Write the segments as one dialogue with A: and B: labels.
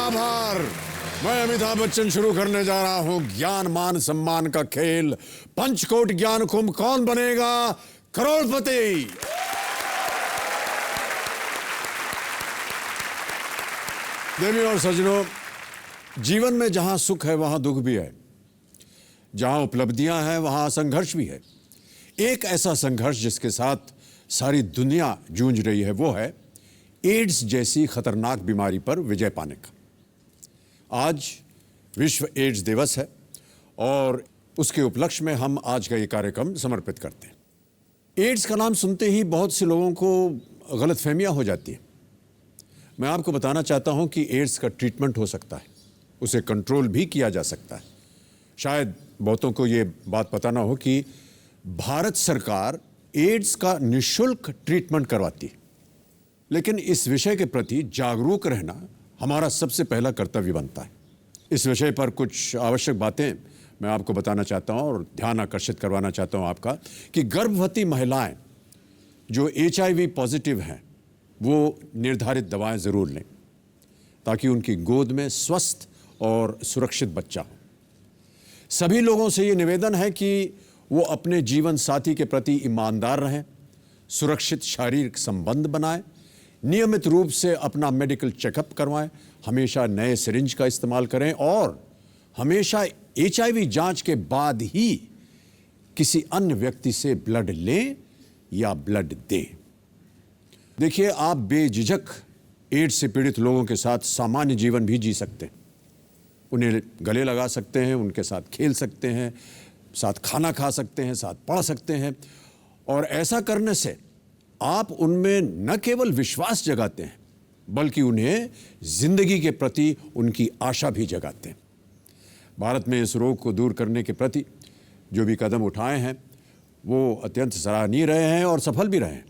A: आभार। मैं अमिताभ बच्चन शुरू करने जा रहा हूं ज्ञान मान सम्मान का खेल। पंचकोट ज्ञान कुंभ, कौन बनेगा करोड़पति। देवियों और सज्जनों, जीवन में जहां सुख है वहां दुख भी है, जहां उपलब्धियां हैं वहां संघर्ष भी है। एक ऐसा संघर्ष जिसके साथ सारी दुनिया जूझ रही है वो है एड्स जैसी खतरनाक बीमारी पर विजय पाने का। आज विश्व एड्स दिवस है और उसके उपलक्ष्य में हम आज का ये कार्यक्रम समर्पित करते हैं। एड्स का नाम सुनते ही बहुत से लोगों को गलतफहमियां हो जाती हैं। मैं आपको बताना चाहता हूं कि एड्स का ट्रीटमेंट हो सकता है, उसे कंट्रोल भी किया जा सकता है। शायद बहुतों को ये बात पता ना हो कि भारत सरकार एड्स का निःशुल्क ट्रीटमेंट करवाती है, लेकिन इस विषय के प्रति जागरूक रहना हमारा सबसे पहला कर्तव्य बनता है। इस विषय पर कुछ आवश्यक बातें मैं आपको बताना चाहता हूं और ध्यान आकर्षित करवाना चाहता हूं आपका कि गर्भवती महिलाएं जो HIV पॉजिटिव हैं वो निर्धारित दवाएं जरूर लें ताकि उनकी गोद में स्वस्थ और सुरक्षित बच्चा हो। सभी लोगों से ये निवेदन है कि वो अपने जीवन साथी के प्रति ईमानदार रहें, सुरक्षित शारीरिक संबंध बनाएं, नियमित रूप से अपना मेडिकल चेकअप करवाएं, हमेशा नए सिरिंज का इस्तेमाल करें और हमेशा HIV जांच के बाद ही किसी अन्य व्यक्ति से ब्लड लें या ब्लड दें। देखिए, आप बेझिझक एड्स से पीड़ित लोगों के साथ सामान्य जीवन भी जी सकते हैं। उन्हें गले लगा सकते हैं, उनके साथ खेल सकते हैं, साथ खाना खा सकते हैं, साथ पढ़ सकते हैं और ऐसा करने से आप उनमें न केवल विश्वास जगाते हैं बल्कि उन्हें जिंदगी के प्रति उनकी आशा भी जगाते हैं। भारत में इस रोग को दूर करने के प्रति जो भी कदम उठाए हैं वो अत्यंत सराहनीय रहे हैं और सफल भी रहे हैं,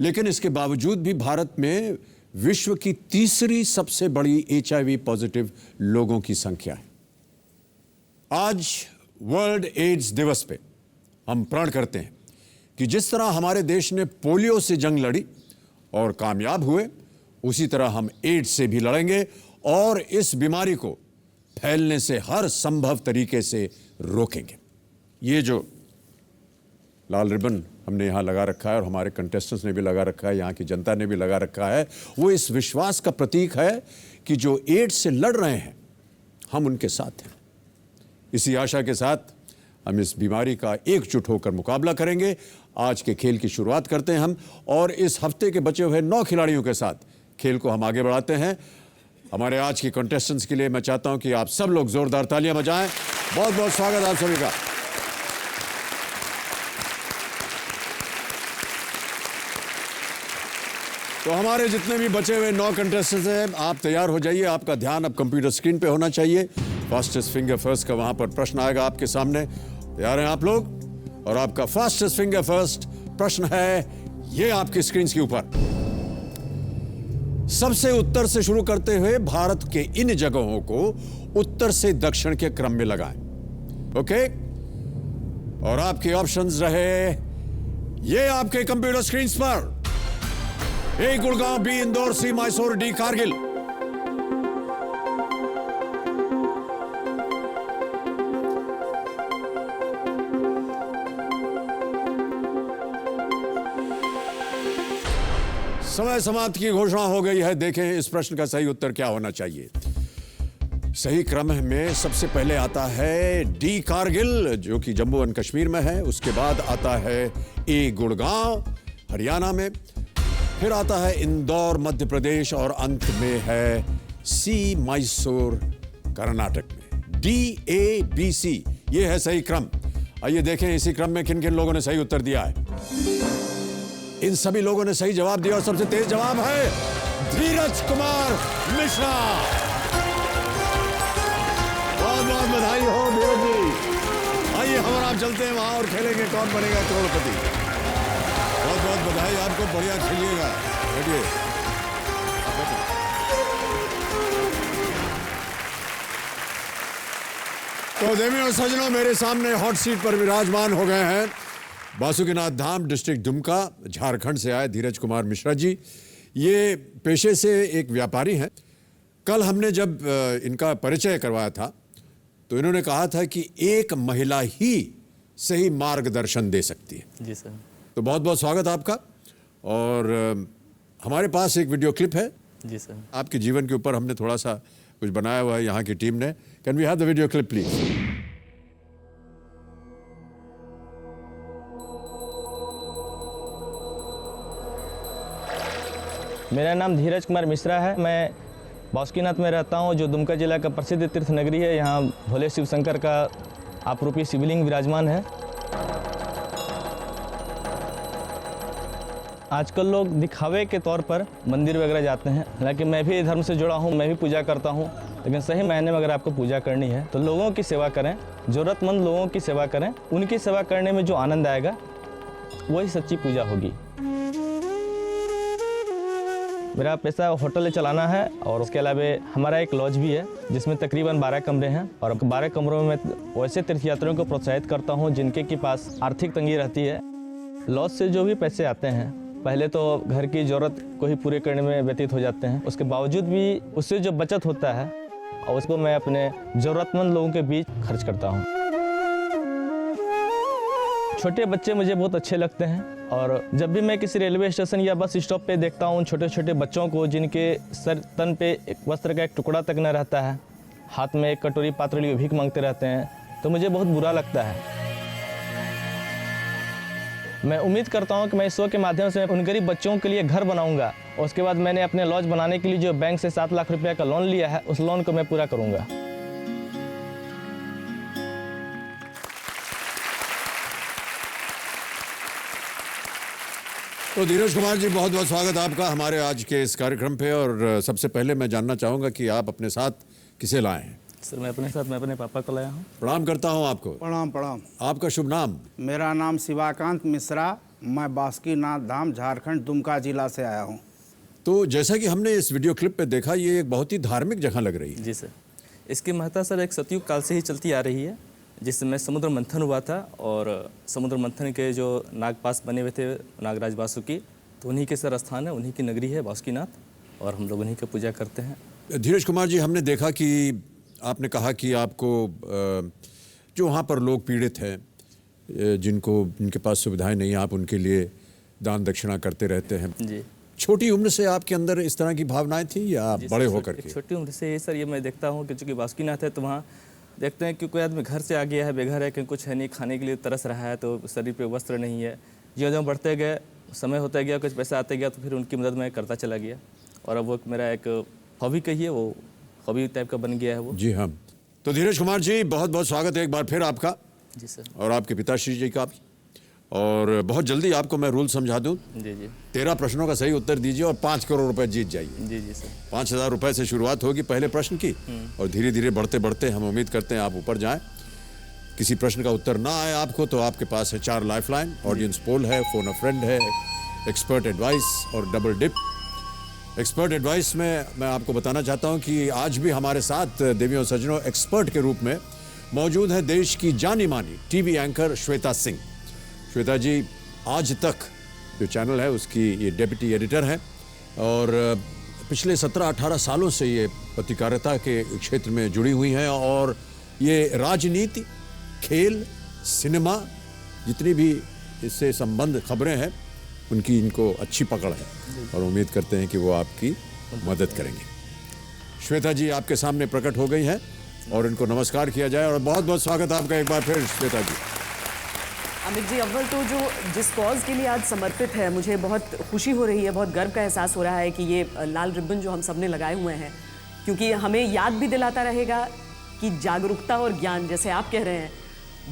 A: लेकिन इसके बावजूद भी भारत में विश्व की तीसरी सबसे बड़ी HIV पॉजिटिव लोगों की संख्या है। आज वर्ल्ड एड्स दिवस पे हम प्रण करते हैं कि जिस तरह हमारे देश ने पोलियो से जंग लड़ी और कामयाब हुए, उसी तरह हम एड्स से भी लड़ेंगे और इस बीमारी को फैलने से हर संभव तरीके से रोकेंगे। ये जो लाल रिबन हमने यहाँ लगा रखा है और हमारे कंटेस्टेंट्स ने भी लगा रखा है, यहाँ की जनता ने भी लगा रखा है, वो इस विश्वास का प्रतीक है कि जो एड्स से लड़ रहे हैं हम उनके साथ हैं। इसी आशा के साथ हम इस बीमारी का एकजुट होकर मुकाबला करेंगे। आज के खेल की शुरुआत करते हैं हम और इस हफ्ते के बचे हुए 9 खिलाड़ियों के साथ खेल को हम आगे बढ़ाते हैं। हमारे आज के कंटेस्टेंट्स के लिए मैं चाहता हूं कि आप सब लोग जोरदार तालियां बजाएं। बहुत बहुत स्वागत आप सभी का। तो हमारे जितने भी बचे हुए 9 कंटेस्टेंट्स हैं, आप तैयार हो जाइए। आपका ध्यान अब कंप्यूटर स्क्रीन पे होना चाहिए। फास्टेस्ट फिंगर फर्स्ट का वहां पर प्रश्न आएगा आपके सामने। तैयार हैं आप लोग? और आपका फास्टेस्ट फिंगर फर्स्ट प्रश्न है ये आपकी स्क्रीन के ऊपर। सबसे उत्तर से शुरू करते हुए भारत के इन जगहों को उत्तर से दक्षिण के क्रम में लगाएं। ओके? और आपके ऑप्शंस रहे ये आपके कंप्यूटर स्क्रीन पर। A Gurgaon, B Indore, C Mysore, D Kargil. समय समाप्ति की घोषणा हो गई है। देखें इस प्रश्न का सही उत्तर क्या होना चाहिए। सही क्रम में सबसे पहले आता है डी कारगिल जो कि जम्मू एंड कश्मीर में है, उसके बाद आता है ए गुड़गांव हरियाणा में, फिर आता है इंदौर मध्य प्रदेश और अंत में है सी मैसूर कर्नाटक में। DABC ये है सही क्रम। आइए देखें इसी क्रम में किन किन लोगों ने सही उत्तर दिया है। इन सभी लोगों ने सही जवाब दिया और सबसे तेज जवाब है धीरज कुमार मिश्रा। बहुत बहुत बधाई हो धीरज जी। आइए हम और आप चलते हैं वहां और खेलेंगे कौन बनेगा करोड़पति। बहुत बहुत बधाई आपको, बढ़िया खेलिएगा। बैठिए। तो देवी और सज्जनों, मेरे सामने हॉट सीट पर विराजमान हो गए हैं बासुकीनाथ धाम डिस्ट्रिक्ट दुमका झारखंड से आए धीरज कुमार मिश्रा जी। ये पेशे से एक व्यापारी हैं कल हमने जब इनका परिचय करवाया था तो इन्होंने कहा था कि एक महिला ही सही मार्गदर्शन दे सकती है।
B: जी सर।
A: तो बहुत बहुत स्वागत आपका। और हमारे पास एक वीडियो क्लिप है
B: जी सर।
A: आपके जीवन के ऊपर हमने थोड़ा सा कुछ बनाया हुआ है यहाँ की टीम ने। Can we have the video clip please?
B: मेरा नाम धीरज कुमार मिश्रा है। मैं बासुकीनाथ में रहता हूँ, जो दुमका जिला का प्रसिद्ध तीर्थ नगरी है। यहाँ भोले शिव शंकर का आपरूपी शिवलिंग विराजमान है। आजकल लोग दिखावे के तौर पर मंदिर वगैरह जाते हैं, हालांकि मैं भी धर्म से जुड़ा हूँ, मैं भी पूजा करता हूँ। लेकिन सही मायने में अगर आपको पूजा करनी है तो लोगों की सेवा करें, ज़रूरतमंद लोगों की सेवा करें। उनकी सेवा करने में जो आनंद आएगा वही सच्ची पूजा होगी। मेरा पैसा होटल चलाना है और उसके अलावा हमारा एक लॉज भी है जिसमें तकरीबन 12 कमरे हैं। और 12 कमरों में मैं वैसे तीर्थयात्रियों को प्रोत्साहित करता हूं जिनके के पास आर्थिक तंगी रहती है। लॉज से जो भी पैसे आते हैं पहले तो घर की ज़रूरत को ही पूरे करने में व्यतीत हो जाते हैं, उसके बावजूद भी उससे जो बचत होता है और उसको मैं अपने ज़रूरतमंद लोगों के बीच खर्च करता हूँ। छोटे बच्चे मुझे बहुत अच्छे लगते हैं और जब भी मैं किसी रेलवे स्टेशन या बस स्टॉप पे देखता हूँ छोटे छोटे बच्चों को जिनके सर तन पे एक वस्त्र का एक टुकड़ा तक न रहता है, हाथ में एक कटोरी पात्र लिए भीख मांगते रहते हैं, तो मुझे बहुत बुरा लगता है। मैं उम्मीद करता हूँ कि मैं इस शो के माध्यम से उन गरीब बच्चों के लिए घर बनाऊँगा और उसके बाद मैंने अपने लॉज बनाने के लिए जो बैंक से 7 लाख रुपये का लोन लिया है उस लोन को मैं पूरा करूँगा।
A: तो धीरज कुमार जी, बहुत बहुत स्वागत आपका हमारे आज के इस कार्यक्रम पे। और सबसे पहले मैं जानना चाहूँगा कि आप अपने साथ किसे लाए हैं?
B: सर मैं अपने पापा को लाया हूँ।
A: प्रणाम करता हूँ आपको।
C: प्रणाम प्रणाम।
A: आपका शुभ नाम?
C: मेरा नाम शिवाकांत मिश्रा, मैं बासुकीनाथ धाम झारखंड दुमका जिला से आया हूँ।
A: तो जैसा कि हमने इस वीडियो क्लिप पे देखा, ये एक बहुत ही धार्मिक जगह लग रही है।
B: जी सर। इसकी महत्ता सर एक सतयुग काल से ही चलती आ रही है, जिसमें समुद्र मंथन हुआ था और समुद्र मंथन के जो नागपास बने हुए थे नागराज वासुकी, तो उन्हीं के सर स्थान है, उन्हीं की नगरी है बासुकीनाथ और हम लोग उन्हीं की पूजा करते हैं।
A: धीरज कुमार जी, हमने देखा कि आपने कहा कि आपको जो वहाँ पर लोग पीड़ित हैं, जिनके पास सुविधाएं नहीं है, आप उनके लिए दान दक्षिणा करते रहते हैं।
B: जी।
A: छोटी उम्र से आपके अंदर इस तरह की भावनाएं थी या आप बड़े होकर के?
B: छोटी उम्र से ये सर, ये मैं देखता हूँ कि चूँकि बासुकीनाथ है तो वहाँ देखते हैं कि कोई आदमी घर से आ गया है, बेघर है, कहीं कुछ है नहीं, खाने के लिए तरस रहा है, तो शरीर पे वस्त्र नहीं है। ज्यों बढ़ते गए, समय होता गया, कुछ पैसा आते गया, तो फिर उनकी मदद मैं करता चला गया और अब वो मेरा एक हॉबी कहिए, वो हॉबी टाइप का बन गया है वो।
A: जी हाँ। तो धीरज कुमार जी, बहुत बहुत स्वागत है एक बार फिर आपका।
B: जी सर।
A: और आपके पिताश्री जी का भी। और बहुत जल्दी आपको मैं रूल समझा दूं।
B: जी जी।
A: 13 प्रश्नों का सही उत्तर दीजिए और 5 करोड़ रुपए जीत जाइए।
B: जी जी सर।
A: 5,000 रुपए से शुरुआत होगी पहले प्रश्न की और धीरे धीरे बढ़ते बढ़ते हम उम्मीद करते हैं आप ऊपर जाएं। किसी प्रश्न का उत्तर ना आए आपको तो आपके पास है 4 लाइफलाइन, ऑडियंस पोल है, फोन अ फ्रेंड है, एक्सपर्ट एडवाइस और डबल डिप। एक्सपर्ट एडवाइस में मैं आपको बताना चाहता हूं कि आज भी हमारे साथ देवियों और सज्जनों एक्सपर्ट के रूप में मौजूद है देश की जानी मानी टीवी एंकर श्वेता सिंह। श्वेता जी आज तक जो चैनल है उसकी ये डेप्यूटी एडिटर हैं और पिछले 17-18 सालों से ये पत्रकारिता के क्षेत्र में जुड़ी हुई हैं और ये राजनीति, खेल, सिनेमा, जितनी भी इससे संबंध खबरें हैं उनकी इनको अच्छी पकड़ है और उम्मीद करते हैं कि वो आपकी मदद करेंगे। श्वेता जी आपके सामने प्रकट हो गई हैं और इनको नमस्कार किया जाए और बहुत बहुत स्वागत आपका एक बार फिर श्वेता जी।
D: अमित जी, अव्वल तो जो जिस कॉज के लिए आज समर्पित है, मुझे बहुत खुशी हो रही है, बहुत गर्व का एहसास हो रहा है कि ये लाल रिबन जो हम सब ने लगाए हुए हैं, क्योंकि हमें याद भी दिलाता रहेगा कि जागरूकता और ज्ञान, जैसे आप कह रहे हैं,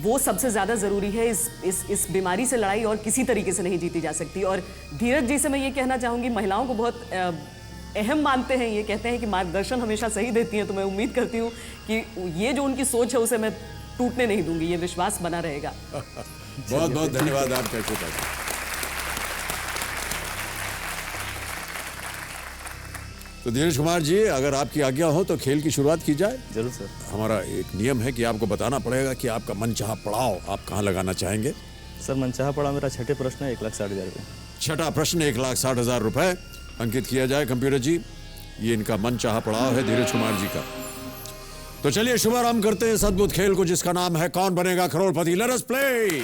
D: वो सबसे ज़्यादा ज़रूरी है। इस बीमारी से लड़ाई और किसी तरीके से नहीं जीती जा सकती। और धीरज जी से मैं ये कहना चाहूँगी, महिलाओं को बहुत अहम मानते हैं, ये कहते हैं कि मार्गदर्शन हमेशा सही देती हैं, तो मैं उम्मीद करती हूँ कि ये जो उनकी सोच है उसे मैं टूटने नहीं दूंगी, ये विश्वास बना रहेगा।
A: बहुत बहुत धन्यवाद आपका श्वेता जी। तो धीरज कुमार जी, अगर आपकी आज्ञा हो तो खेल की शुरुआत की जाए।
B: जरूर सर।
A: हमारा एक नियम है कि आपको बताना पड़ेगा कि आपका मनचाहा पड़ाव आप कहाँ लगाना चाहेंगे।
B: सर मनचाहा पड़ाव मेरा छठे प्रश्न है, 1,60,000 रुपये।
A: छठा प्रश्न 1,60,000 रुपए अंकित किया जाए। कंप्यूटर जी ये इनका मनचाहा पड़ाव है धीरज कुमार जी का। तो चलिए शुभारंभ करते हैं इस अद्भुत खेल को जिसका नाम है कौन बनेगा करोड़पति। Let us play.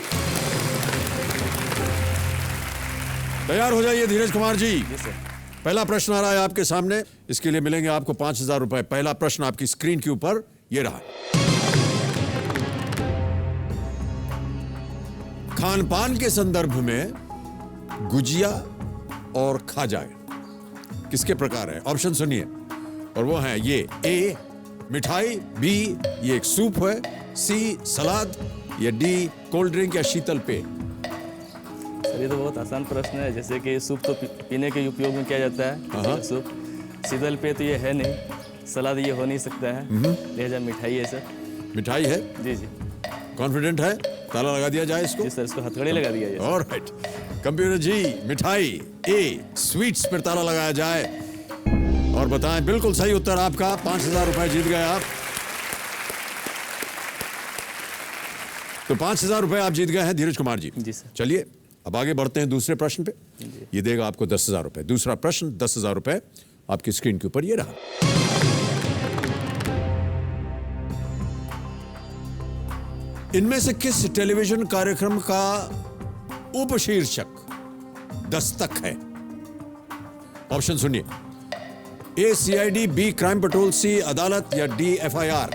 A: तैयार हो जाइए धीरज कुमार जी। पहला प्रश्न आ रहा है आपके सामने, इसके लिए मिलेंगे आपको 5,000 रुपए। पहला प्रश्न आपकी स्क्रीन के ऊपर ये रहा। खान पान के संदर्भ में गुजिया और खाजा किसके प्रकार है? ऑप्शन सुनिए और वो है ये ए मिठाई, बी ये एक सूप है, सी सलाद, या डी कोल्ड ड्रिंक या शीतल पेय।
B: सर ये तो बहुत आसान प्रश्न है, जैसे कि सूप तो पीने के उपयोग में किया जाता है, सूप। शीतल पेय तो ये है नहीं, सलाद ये हो नहीं सकता है, लिहाजा मिठाई है सर।
A: मिठाई है?
B: जी जी।
A: कॉन्फिडेंट है? ताला लगा दिया जाए इसको?
B: जी सर, इसको हथकड़ी लगा दिया जाए।
A: ऑलराइट कंप्यूटर जी, मिठाई ए स्वीट्स पर ताला लगाया जाए और बताएं बिल्कुल सही उत्तर आपका। 5,000 रुपए जीत गए आप। तो 5,000 रुपए आप जीत गए हैं धीरज कुमार जी।
B: जी सर।
A: चलिए अब आगे बढ़ते हैं दूसरे प्रश्न पे। ये देगा आपको 10,000 रुपए। दूसरा प्रश्न 10,000 रुपए आपकी स्क्रीन के ऊपर ये रहा। इनमें से किस टेलीविजन कार्यक्रम का उपशीर्षक दस्तक है? ऑप्शन सुनिए, ए सीआईडी, बी क्राइम पेट्रोल, सी अदालत, या डी एफआईआर।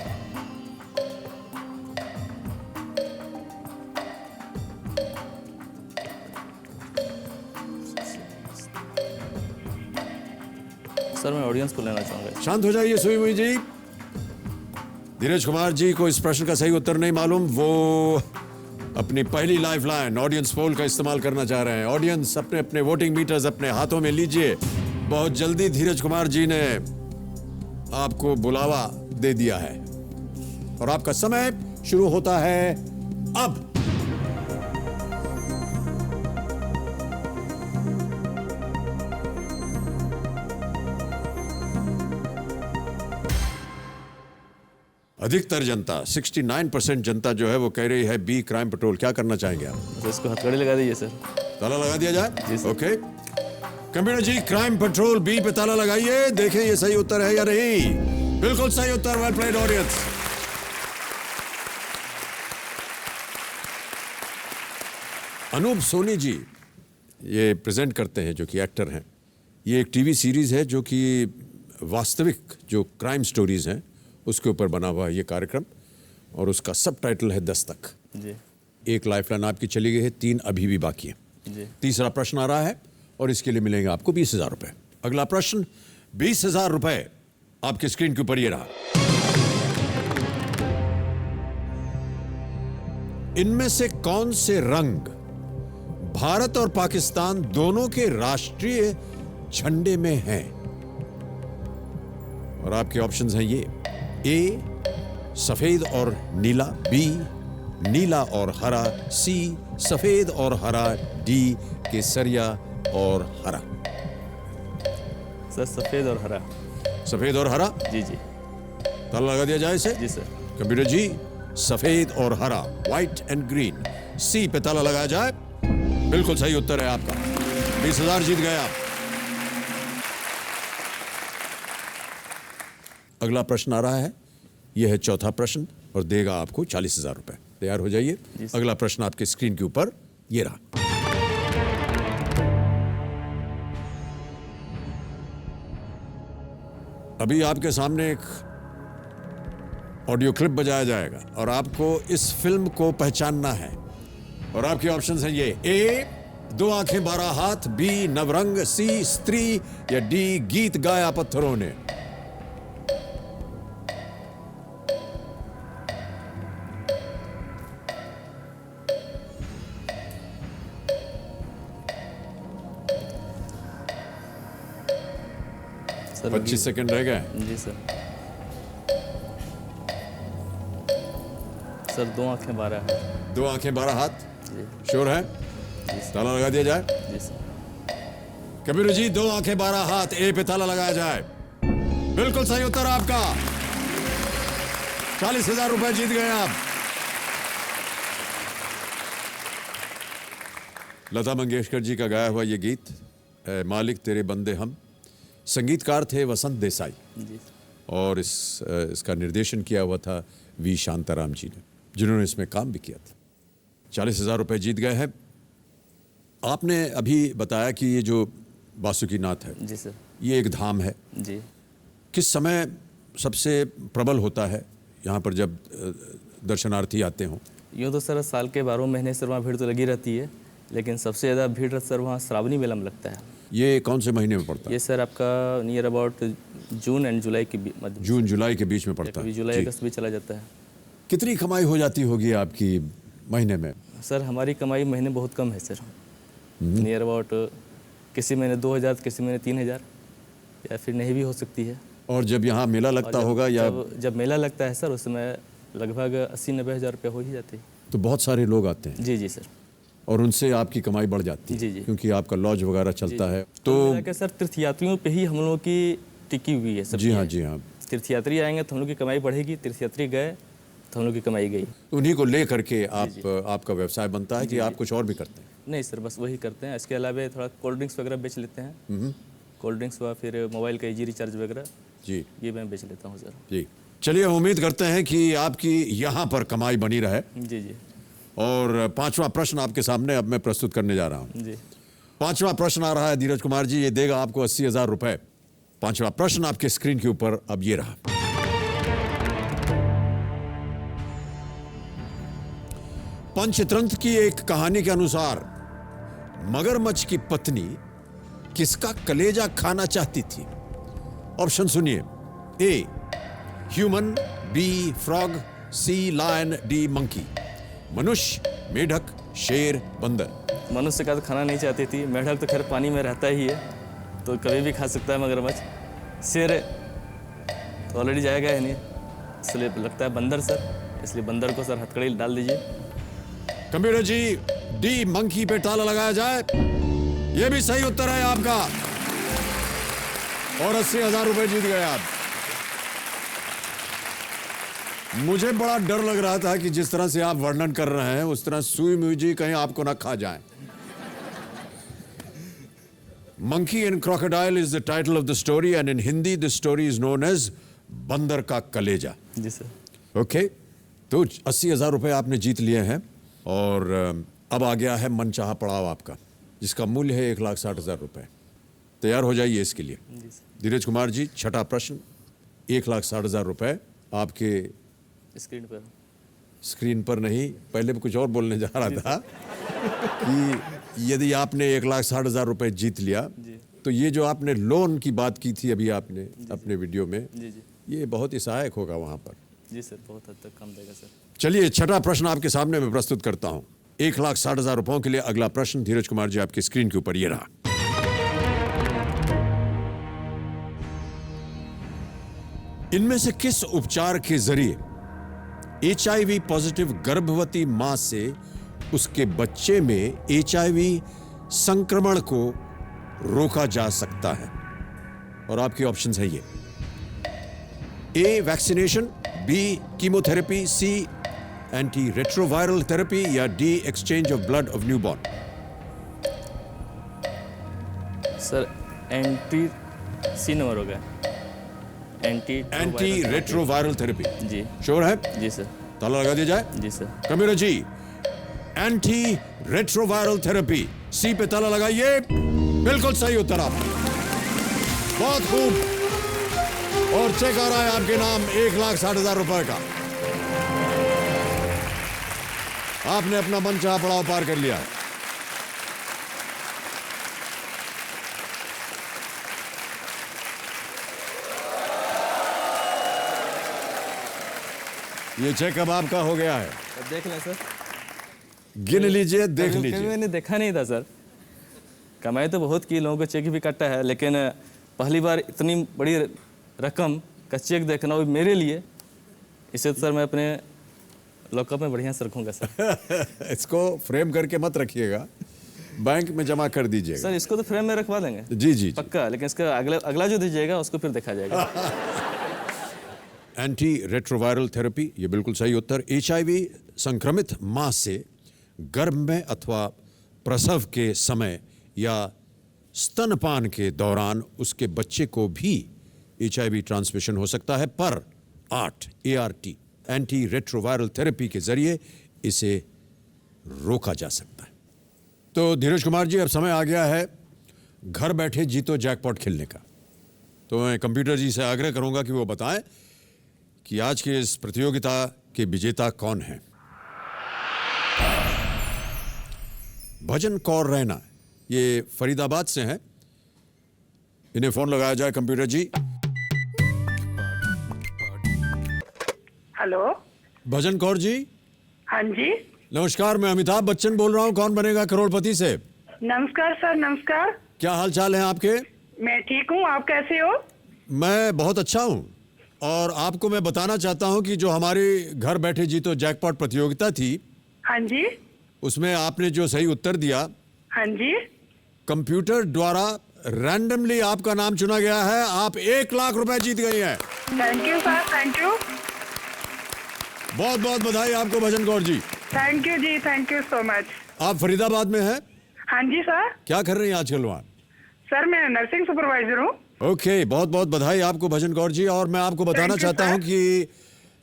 B: सर मैं ऑडियंस को लेना चाहूंगा।
A: शांत हो जाइए सुई मुई जी। धीरज कुमार जी को इस प्रश्न का सही उत्तर नहीं मालूम, वो अपनी पहली लाइफ लाइन ऑडियंस पोल का इस्तेमाल करना चाह रहे हैं। ऑडियंस अपने अपने वोटिंग मीटर्स अपने हाथों में लीजिए। बहुत जल्दी धीरज कुमार जी ने आपको बुलावा दे दिया है और आपका समय शुरू होता है अब। अधिकतर जनता 69% जनता जो है वो कह रही है बी क्राइम पेट्रोल। क्या करना चाहेंगे आप?
B: तो इसको हथकड़ी लगा दीजिए सर।
A: ताला लगा दिया जाए?
B: जी सर।
A: ओके कंप्यूटर जी, क्राइम पेट्रोल बी पे ताला लगाइए। देखें ये सही उत्तर है या नहीं। बिल्कुल सही उत्तर। Well played audience. Anoop Soni ji ये प्रेजेंट करते हैं, जो कि एक्टर हैं। ये एक टीवी सीरीज है जो कि वास्तविक जो क्राइम स्टोरीज हैं उसके ऊपर बना हुआ है ये कार्यक्रम, और उसका सब टाइटल है दस्तक।
B: जी।
A: एक लाइफलाइन आपकी चली गई है, 3 अभी भी बाकी है।
B: जी।
A: तीसरा प्रश्न आ रहा है और इसके लिए मिलेंगे आपको 20,000 रुपए। अगला प्रश्न 20,000 रुपए आपकी स्क्रीन के ऊपर ये रहा। इनमें से कौन से रंग भारत और पाकिस्तान दोनों के राष्ट्रीय झंडे में हैं? और आपके ऑप्शंस हैं ये ए सफेद और नीला, बी नीला और हरा, सी सफेद और हरा, डी केसरिया और हरा।
B: सर सफेद और हरा।
A: सफेद और हरा?
B: जी जी।
A: ताला लगा दिया जाए इसे?
B: जी सर।
A: कंप्यूटर जी, सफेद और हरा, व्हाइट एंड ग्रीन, सी पे ताला लगाया जाए। बिल्कुल सही उत्तर है आपका। 20,000 जीत गए आप। अगला प्रश्न आ रहा है, यह है चौथा प्रश्न और देगा आपको 40,000 रुपए। तैयार हो जाइए। अगला प्रश्न आपके स्क्रीन के ऊपर ये रहा। अभी आपके सामने एक ऑडियो क्लिप बजाया जाएगा और आपको इस फिल्म को पहचानना है। और आपके ऑप्शंस हैं ये ए 2 आंखें 12 हाथ, बी नवरंग, सी स्त्री, या डी गीत गाया पत्थरों ने।
B: सर
A: 25 सेकंड रह गए।
B: जी सर। सर 2 आंखें 12 है।
A: 2 आंखें 12 हाथ?
B: जी।
A: श्योर है? ताला लगा दिया जाए?
B: जी सर।
A: कबीर जी, 2 आंखें 12 हाथ, ए पे ताला लगाया जाए। बिल्कुल सही उत्तर आपका। 40,000 रुपए जीत गए आप। लता मंगेशकर जी का गाया हुआ ये गीत, ऐ मालिक तेरे बंदे हम, संगीतकार थे वसंत देसाई
E: जी
A: और इसका निर्देशन किया हुआ था वी शांताराम जी ने, जिन्होंने इसमें काम भी किया था। 40,000 रुपये जीत गए हैं। आपने अभी बताया कि ये जो बासुकीनाथ है
E: जी सर।
A: ये एक धाम है।
E: जी
A: किस समय सबसे प्रबल होता है यहाँ पर जब दर्शनार्थी आते हों?
E: यूँ तो सर साल के 12 महीने सर वहाँ भीड़ तो लगी रहती है, लेकिन सबसे ज़्यादा भीड़ सर वहाँ श्रावणी मेला में लगता है।
A: ये कौन से महीने में पड़ता है?
E: ये सर आपका नियर अबाउट जून एंड जुलाई के मध्य,
A: जून जुलाई के बीच में पड़ता
E: कभी
A: है।
E: जुलाई
A: जी।
E: अगस्त भी चला जाता है।
A: कितनी कमाई हो जाती होगी आपकी महीने में?
E: सर हमारी कमाई महीने बहुत कम है सर, नियर अबाउट किसी महीने 2,000, किसी महीने 3,000 या फिर नहीं भी हो सकती है।
A: और जब यहाँ मेला लगता होगा या
E: जब मेला लगता है सर उस समय लगभग 80-90 हज़ार रुपये हो ही जाते हैं।
A: तो बहुत सारे लोग आते हैं
E: जी जी सर।
A: और उनसे आपकी कमाई बढ़ जाती है
E: जी, जी।
A: क्योंकि आपका लॉज वगैरह चलता है।
E: तो
A: तो
E: सर तीर्थयात्रियों पे ही हम लोगों की टिकी हुई है सब।
A: जी हाँ, जी हाँ।
E: तीर्थयात्री आएंगे तो हम लोग की कमाई बढ़ेगी, तीर्थयात्री गए तो हम लोग की कमाई गई।
A: उन्हीं को ले करके आपका व्यवसाय बनता है कि आप कुछ और भी करते हैं?
E: नहीं सर, बस वही करते हैं। इसके अलावा थोड़ा कोल्ड ड्रिंक्स वगैरह बेच लेते हैं। कोल्ड ड्रिंक्स व फिर मोबाइल का इजी रिचार्ज वगैरह
A: जी
E: ये मैं बेच लेता हूँ सर।
A: जी। चलिए, हम उम्मीद करते हैं कि आपकी यहाँ पर कमाई बनी रहे।
E: जी जी
A: और 5वां प्रश्न आपके सामने अब मैं प्रस्तुत करने जा रहा हूँ।
E: जी
A: 5वां प्रश्न आ रहा है धीरज कुमार जी, ये देगा आपको 80,000 रुपए। 5वां प्रश्न आपके स्क्रीन के ऊपर अब ये रहा। पंचतंत्र की एक कहानी के अनुसार मगरमच्छ की पत्नी किसका कलेजा खाना चाहती थी? ऑप्शन सुनिए। A human, B frog, C lion, D monkey. मनुष्य, मेढक, शेर, बंदर।
E: मनुष्य का तो खाना नहीं चाहती थी। मेढक तो खैर पानी में रहता ही है तो कभी भी खा सकता है मगरमच्छ। शेर तो ऑलरेडी जाएगा ही नहीं, इसलिए लगता है बंदर सर। इसलिए बंदर को सर हथकड़ी डाल दीजिए।
A: कंप्यूटर जी, डी मंकी पे ताला लगाया जाए। यह भी सही उत्तर है आपका और 80,000 रुपए जीत गए आप। मुझे बड़ा डर लग रहा था कि जिस तरह से आप वर्णन कर रहे हैं उस तरह सुई मुई कहीं आपको ना खा जाए। Monkey and crocodile is the title of the story and in Hindi the story is known as बंदर का कलेजा।
E: जी सर।
A: ओके, तो 80,000 रुपए आपने जीत लिए हैं और अब आ गया है मनचाहा पड़ाव आपका, जिसका मूल्य है 1,60,000 रुपए। तैयार हो जाइए इसके लिए।
E: जी सर।
A: धीरज कुमार जी, छठा प्रश्न, 1,60,000 रुपए आपके
E: स्क्रीन पर।
A: स्क्रीन पर नहीं, पहले भी कुछ और बोलने जा रहा था कि यदि आपने 1,60,000 रुपए जीत लिया तो ये जो आपने लोन की बात की थी अभी आपने अपने वीडियो में,
E: जी जी
A: ये बहुत ही सहायक होगा वहां पर।
E: जी सर, बहुत हद तक कम देगा सर।
A: चलिए, छठा प्रश्न आपके सामने मैं प्रस्तुत करता हूं। 1,60,000 रुपयों के लिए अगला प्रश्न धीरज कुमार जी आपकी स्क्रीन के ऊपर ये रहा। इनमें से किस उपचार के जरिए HIV पॉजिटिव गर्भवती मां से उसके बच्चे में HIV संक्रमण को रोका जा सकता है? और आपके ऑप्शंस हैं ये। A vaccination, B chemotherapy, C anti retroviral therapy या D exchange of blood of newborn.
E: Sir anti C number हो गया,
A: एंटी रेट्रोवायरल थेरेपी।
E: जी
A: श्योर है?
E: जी सर।
A: ताला लगा दिया जाए।
E: जी sir.
A: Kabir ji, anti retroviral therapy, C पे ताला लगाइए। बिल्कुल सही उत्तर आप। बहुत खूब। और चेक आ रहा है आपके नाम 1,60,000 रुपए का। आपने अपना मनचाहा पड़ाव पार कर लिया। ये चेक अब आपका हो गया है।
E: देख लें सर,
A: गिन लीजिए, देख
E: कभी
A: लीजिए।
E: मैंने देखा नहीं था सर। कमाई तो बहुत की, लोगों को चेक भी काटा है, लेकिन पहली बार इतनी बड़ी रकम का चेक देखना वो मेरे लिए, इसे तो सर मैं अपने लॉकअप में बढ़िया से रखूंगा सर।
A: इसको फ्रेम करके मत रखिएगा, बैंक में जमा कर दीजिएगा।
E: सर इसको तो फ्रेम में रखवा देंगे।
A: जी जी,
E: पक्का, लेकिन इसका अगला जो दीजिएगा उसको फिर देखा जाएगा।
A: एंटी रेट्रोवायरल थेरेपी, ये बिल्कुल सही उत्तर। HIV संक्रमित मां से गर्भ में अथवा प्रसव के समय या स्तनपान के दौरान उसके बच्चे को भी HIV ट्रांसमिशन हो सकता है, पर ART एंटी रेट्रोवायरल थेरेपी के जरिए इसे रोका जा सकता है। तो धीरज कुमार जी, अब समय आ गया है घर बैठे जीतो जैकपॉट खेलने का। तो मैं कंप्यूटर जी से आग्रह करूंगा कि वो बताएं कि आज के इस प्रतियोगिता के विजेता कौन हैं। भजन कौर रैना, ये फरीदाबाद से हैं। इन्हें फोन लगाया जाए कंप्यूटर जी।
F: हेलो।
A: भजन कौर जी।
F: हाँ जी।
A: नमस्कार, मैं अमिताभ बच्चन बोल रहा हूँ कौन बनेगा करोड़पति से।
F: नमस्कार सर, नमस्कार।
A: क्या हाल चाल है आपके?
F: मैं ठीक हूँ, आप कैसे हो?
A: मैं बहुत अच्छा हूँ, और आपको मैं बताना चाहता हूँ कि जो हमारी घर बैठे जीतो जैकपॉट प्रतियोगिता थी,
F: हाँ जी।
A: उसमें आपने जो सही उत्तर दिया,
F: हाँ जी।
A: कंप्यूटर द्वारा रैंडमली आपका नाम चुना गया है। आप 1 लाख रुपए जीत गई हैं।
F: Thank you sir, thank you.
A: बहुत बहुत बधाई आपको भजन कौर जी।
F: थैंक यू जी, थैंक यू सो मच।
A: आप फरीदाबाद में हैं?
F: हाँ जी सर।
A: क्या कर रही हैं आजकल वहाँ?
F: सर मैं नर्सिंग सुपरवाइजर हूँ।
A: ओके, बहुत बहुत बधाई आपको भजन कौर जी। और मैं आपको बताना
F: Thank you,
A: चाहता हूँ
F: sir.
A: कि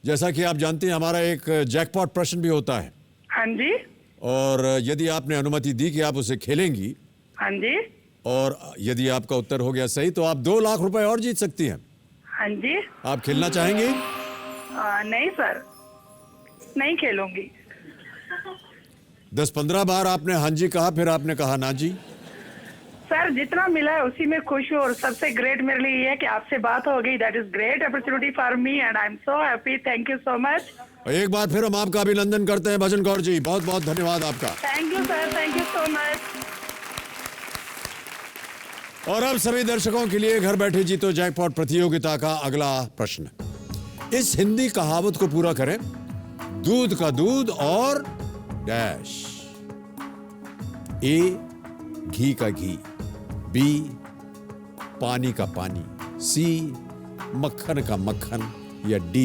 A: जैसा कि आप जानते हैं, हमारा एक जैकपॉट प्रश्न भी होता है,
F: हाँ जी।
A: और यदि आपने अनुमति दी कि आप उसे खेलेंगी,
F: हाँ जी।
A: और यदि आपका उत्तर हो गया सही, तो आप 2 लाख रुपए और जीत सकती हैं।
F: हाँ जी।
A: आप खेलना चाहेंगी?
F: नहीं सर, नहीं खेलूंगी।
A: 10-15 बार आपने हाँ जी कहा, फिर आपने कहा ना जी।
F: सर जितना मिला है उसी में खुश हूँ, और सबसे ग्रेट मेरे लिए ये है कि आपसे बात हो गई। That is great opportunity for me and I am so happy. Thank you so much.
A: एक बार फिर हम आपका अभिनंदन करते हैं भजन कौर जी। बहुत बहुत धन्यवाद आपका।
F: Thank you sir, thank you so much.
A: और अब सभी दर्शकों के लिए घर बैठे जीतो जैकपॉट प्रतियोगिता का अगला प्रश्न। इस हिंदी कहावत को पूरा करें। दूध का दूध और डैश। A घी का घी, B पानी का पानी, C मक्खन का मक्खन, या D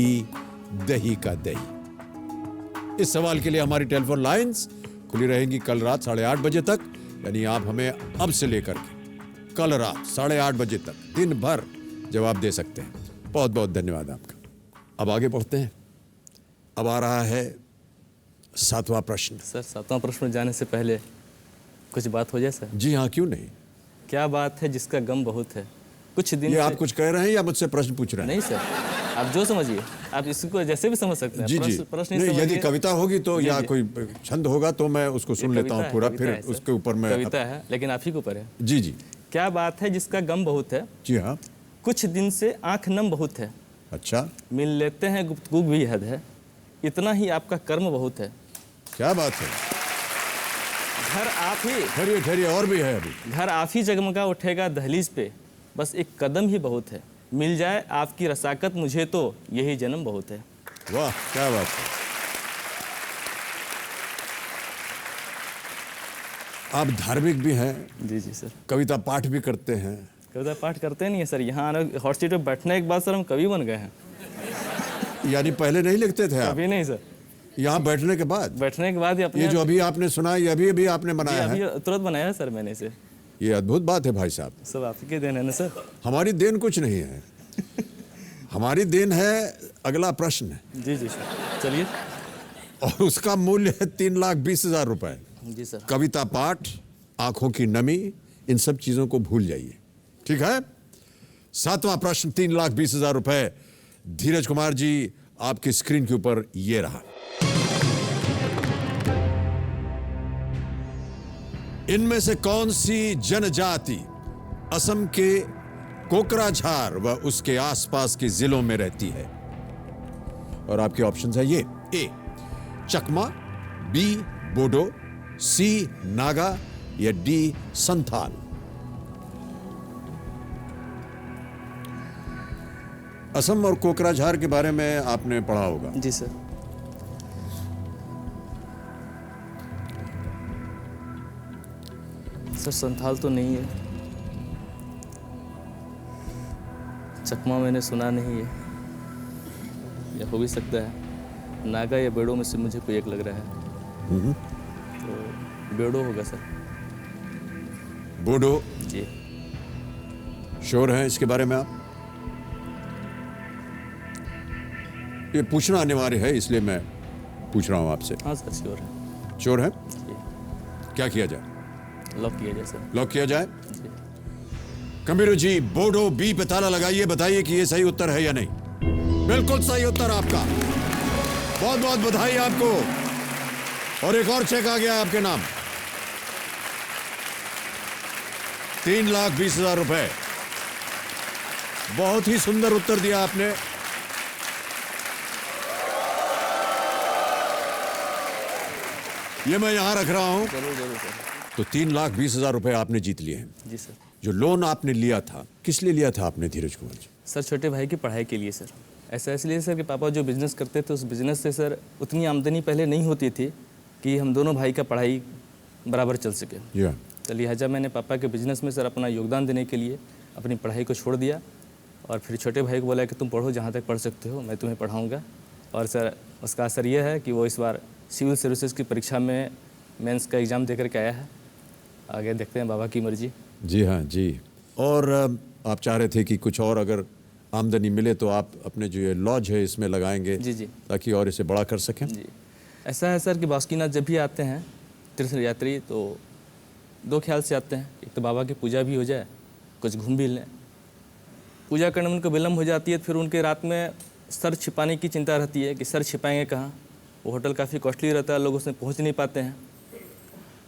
A: दही का दही। इस सवाल के लिए हमारी टेलीफोन लाइंस खुली रहेंगी कल रात 8:30 बजे तक। यानी आप हमें अब से लेकर के कल रात 8:30 बजे तक दिन भर जवाब दे सकते हैं। बहुत बहुत धन्यवाद आपका। अब आगे बढ़ते हैं। अब आ रहा है 7वां प्रश्न।
E: सर 7वां प्रश्न में जाने से पहले कुछ बात हो जाए सर।
A: जी हाँ, क्यों नहीं।
E: क्या बात है जिसका गम बहुत है, कुछ दिन
A: ये
E: से...
A: आप कुछ कह रहे हैं या मुझसे प्रश्न पूछ रहे हैं?
E: नहीं सर, आप जो समझिए, आप इसको जैसे भी समझ सकते हैं।
A: जी जी।
E: प्रश्न
A: नहीं,
E: समझिए।
A: यदि कविता होगी तो,
E: जी,
A: या
E: जी।
A: कोई छंद होगा तो मैं उसको सुन लेता हूँ पूरा,
E: कविता
A: फिर
E: है सर।
A: उसके ऊपर मैं
E: कविता है, लेकिन आप ही के ऊपर है।
A: जी जी।
E: क्या बात है जिसका गम बहुत है,
A: जी हाँ।
E: कुछ दिन से आंख नम बहुत है,
A: अच्छा,
E: मिल लेते हैं गुफ्तगू भी हद है, इतना ही आपका कर्म बहुत है।
A: क्या बात है।
E: घर आप ही
A: ठहरिए ठहरिए, और भी है अभी।
E: घर आप ही जगमगा उठेगा दहलीज पे, बस एक कदम ही बहुत है, मिल जाए आपकी रसाकत मुझे तो यही जन्म बहुत है।
A: वाह, क्या बात है। आप धार्मिक भी हैं,
E: जी जी सर।
A: कविता पाठ भी करते हैं।
E: कविता पाठ करते नहीं है सर, यहाँ आने हॉट सीट पे बैठने के बाद सर हम कवि बन गए हैं।
A: यानी पहले नहीं लिखते थे आप?
E: अभी नहीं सर,
A: यहाँ बैठने के बाद?
E: बैठने के बाद ही अपने
A: ये जो अभी आपने सुना, ये अभी अभी आपने बनाया है?
E: अभी तुरंत बनाया है सर मैंने इसे।
A: ये अद्भुत बात है भाई साहब।
E: सब आपके देन है ना सर।
A: हमारी देन कुछ नहीं है। हमारी देन है अगला प्रश्न,
E: जी जी सर, चलिए।
A: और उसका मूल्य है 3,20,000 रुपए।
E: जी सर।
A: कविता पाठ, आंखों की नमी, इन सब चीजों को भूल जाइए, ठीक है। 7वां प्रश्न 3,20,000 रुपए। धीरज कुमार जी, आपकी स्क्रीन के ऊपर ये रहा। इनमें से कौन सी जनजाति असम के कोकराझार व उसके आसपास के जिलों में रहती है? और आपके ऑप्शंस है ये: ए चकमा, बी बोडो, सी नागा, या डी संथाल। असम और कोकराझार के बारे में आपने पढ़ा होगा।
E: जी सर। सर संथाल तो नहीं है, चकमा मैंने सुना नहीं है, या हो भी सकता है नागा या बेड़ो में से मुझे कोई एक लग रहा है, तो बेड़ो होगा सर।
A: बोडो,
E: जी।
A: श्योर हैं इसके बारे में आप? ये पूछना अनिवार्य है, इसलिए मैं पूछ रहा हूं आपसे।
E: हाँ सर, श्योर है।
A: श्योर है?
E: जी।
A: क्या किया जाए?
E: लॉक किया जाए सर।
A: लॉक किया जाए?
E: जी।
A: कबीर जी, बोडो बी पे ताला लगाइए, बताइए कि ये सही उत्तर है या नहीं। बिल्कुल सही उत्तर आपका, बहुत बहुत बधाई आपको। और एक और चेक आ गया आपके नाम, 3,20,000 रुपए। बहुत ही सुंदर उत्तर दिया आपने। ये मैं यहां रख रहा हूं।
E: जरूर जरूर सर।
A: तो 3,20,000 रुपए आपने जीत लिए हैं।
E: जी सर।
A: जो लोन आपने लिया था, किस लिए लिया था आपने धीरज कुमार जी?
E: सर, छोटे भाई की पढ़ाई के लिए सर। ऐसा इसलिए सर कि पापा जो बिज़नेस करते थे, उस बिज़नेस से सर उतनी आमदनी पहले नहीं होती थी कि हम दोनों भाई का पढ़ाई बराबर चल सके।
A: या
E: तो लिहाजा मैंने पापा के बिज़नेस में सर अपना योगदान देने के लिए अपनी पढ़ाई को छोड़ दिया और फिर छोटे भाई को बोला कि तुम पढ़ो, जहाँ तक पढ़ सकते हो मैं तुम्हें पढ़ाऊँगा। और सर उसका असर यह है कि वो इस बार सिविल सर्विसेज की परीक्षा में मेंस का एग्ज़ाम दे करके आया है। आगे देखते हैं, बाबा की मर्जी।
A: जी हाँ जी। और आप चाह रहे थे कि कुछ और अगर आमदनी मिले तो आप अपने जो ये लॉज है इसमें लगाएंगे,
E: जी जी
A: ताकि और इसे बड़ा कर सकें।
E: जी। ऐसा है सर कि बासुकीनाथ जब भी आते हैं तीर्थ यात्री तो दो ख्याल से आते हैं। एक तो बाबा की पूजा भी हो जाए, कुछ घूम भी लें। पूजा करने में उनको विलम्ब हो जाती है, फिर उनके रात में सर छिपाने की चिंता रहती है कि सर छिपाएंगे कहाँ। वो होटल काफ़ी कॉस्टली रहता है, लोग उसमें पहुँच नहीं पाते हैं।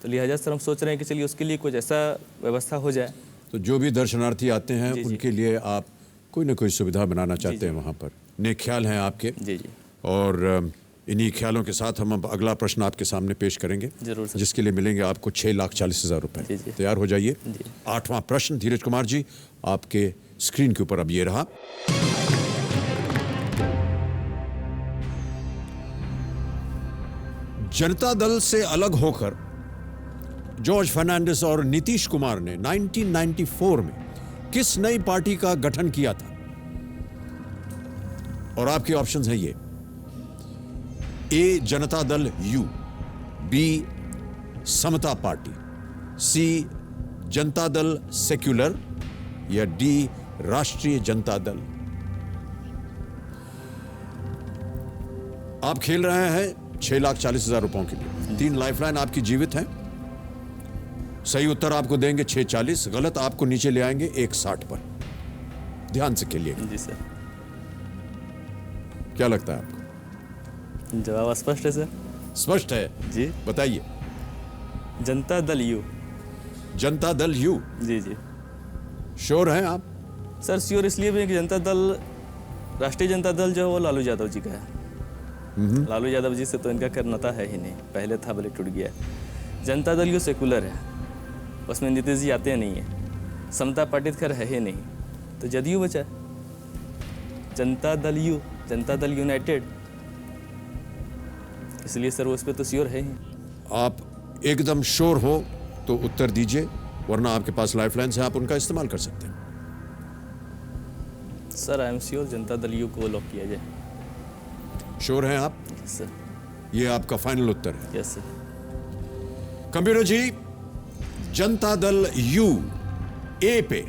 E: तो लिहाजा सर हम सोच रहे हैं कि चलिए उसके लिए कुछ ऐसा व्यवस्था हो जाए।
A: तो जो भी दर्शनार्थी आते हैं
E: जी, जी।
A: उनके लिए आप कोई ना कोई सुविधा बनाना चाहते हैं वहाँ पर। नेक ख्याल हैं आपके।
E: जी जी।
A: और इन्हीं ख्यालों के साथ हम अब अगला प्रश्न आपके सामने पेश करेंगे,
E: जरूर सर।
A: जिसके लिए मिलेंगे आपको 6,40,000 रुपए।
E: जी, जी।
A: तैयार हो जाइए।
E: जी।
A: 8वां प्रश्न धीरज कुमार जी, आपके स्क्रीन के ऊपर अब ये रहा। जनता दल से अलग होकर जॉर्ज फर्नांडिस और नीतीश कुमार ने 1994 में किस नई पार्टी का गठन किया था? और आपके ऑप्शंस हैं ये: ए Janata Dal you, B Samta party, C Janata Dal secular, या डी राष्ट्रीय जनता दल। आप खेल रहे हैं 6,40,000 रुपयों के लिए। 3 लाइफलाइन आपकी जीवित हैं। सही उत्तर आपको देंगे 6,40, गलत आपको नीचे ले आएंगे 1,60 पर। ध्यान से खेलिए।
E: जी सर।
A: क्या लगता है आपको?
E: जवाब स्पष्ट है सर।
A: स्पष्ट है
E: जी।
A: बताइए।
E: Janata Dal you.
A: Janata Dal you,
E: ji ji.
A: Sure हैं आप?
E: सर श्योर इसलिए भी है कि जनता दल, राष्ट्रीय जनता दल जो है वो लालू यादव जी का है। लालू यादव जी से तो इनका करनाता है ही नहीं, पहले था भले टूट गया। जनता दल यू सेकुलर है, उसमें नीतीश जी आते नहीं है। समता पार्टी खैर है ही नहीं, तो जदयू बचा। जनता दल यू, जनता दल यूनाइटेड, इसलिए सर वो उस पर तो श्योर है ही।
A: आप एकदम श्योर हो तो उत्तर दीजिए, वरना आपके पास लाइफलाइन है, आप उनका इस्तेमाल कर सकते हैं।
E: Sir I am sure Janata Dal you को लॉक किया जाए।
A: श्योर हैं आप?
E: Yes sir.
A: ये आपका फाइनल उत्तर है।
E: Yes sir.
A: Computer ji, Janata Dal U A पे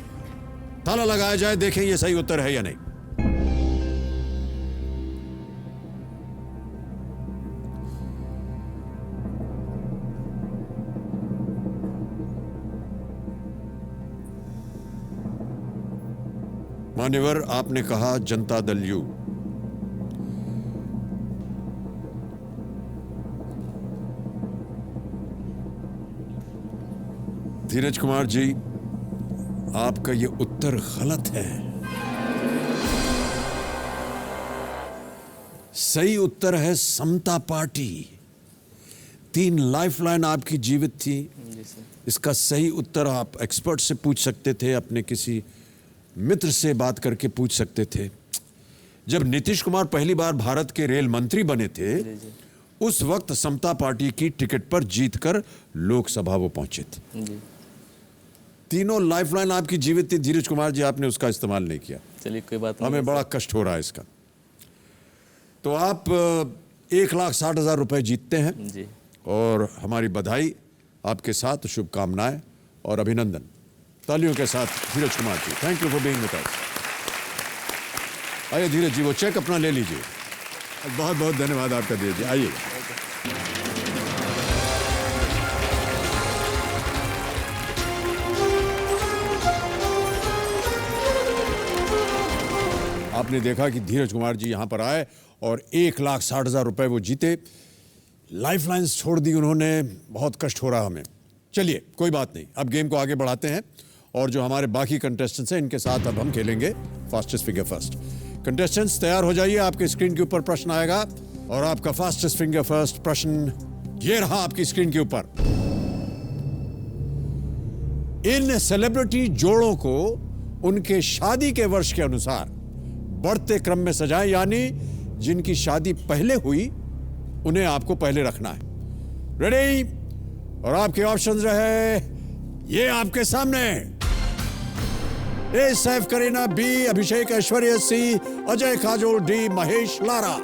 A: ताला लगाया जाए, देखें ये सही उत्तर है या नहीं। मान्यवर, आपने कहा जनता दल यू। धीरज कुमार जी, आपका ये उत्तर गलत है। सही उत्तर है समता पार्टी। 3 लाइफलाइन आपकी जीवित थी।
E: जी सर।
A: इसका सही उत्तर आप एक्सपर्ट से पूछ सकते थे, अपने किसी मित्र से बात करके पूछ सकते थे। जब नीतीश कुमार पहली बार भारत के रेल मंत्री बने थे,
E: जी जी।
A: उस वक्त समता पार्टी की टिकट पर जीतकर लोकसभा वो पहुंचे थे।
E: जी।
A: तीनों लाइफलाइन आपकी जीवित थी धीरज कुमार जी, आपने उसका इस्तेमाल नहीं किया।
E: चलिए कोई बात नहीं।
A: हमें बड़ा कष्ट हो रहा है इसका। तो आप 1,60,000 रुपए जीतते हैं
E: जी।
A: और हमारी बधाई आपके साथ, शुभकामनाएं और अभिनंदन। तालियों के साथ Dheeraj Kumar ji, thank you for being with us. आइए धीरज जी, वो चेक अपना ले लीजिए। बहुत बहुत धन्यवाद आपका धीरज जी, आइए। आपने देखा कि धीरज कुमार जी यहां पर आए और 1,60,000 रुपए वो जीते। लाइफ लाइन्स छोड़ दी उन्होंने, बहुत कष्ट हो रहा हमें। चलिए कोई बात नहीं, अब गेम को आगे बढ़ाते हैं और जो हमारे बाकी कंटेस्टेंट्स हैं इनके साथ अब हम खेलेंगे फास्टेस्ट फिंगर फर्स्ट। कंटेस्टेंट्स तैयार हो जाइए, आपके स्क्रीन के ऊपर प्रश्न आएगा और आपका फास्टेस्ट फिंगर फर्स्ट प्रश्न ये रहा आपकी स्क्रीन के ऊपर। इन सेलिब्रिटी जोड़ों को उनके शादी के वर्ष के अनुसार बढ़ते क्रम में सजाएं, यानी जिनकी शादी पहले हुई उन्हें आपको पहले रखना है। रेडी? और आपके ऑप्शंस रहे ये आपके सामने। ए सैफ करीना, बी अभिषेक ऐश्वर्या, सी अजय काजोल, डी महेश लारा।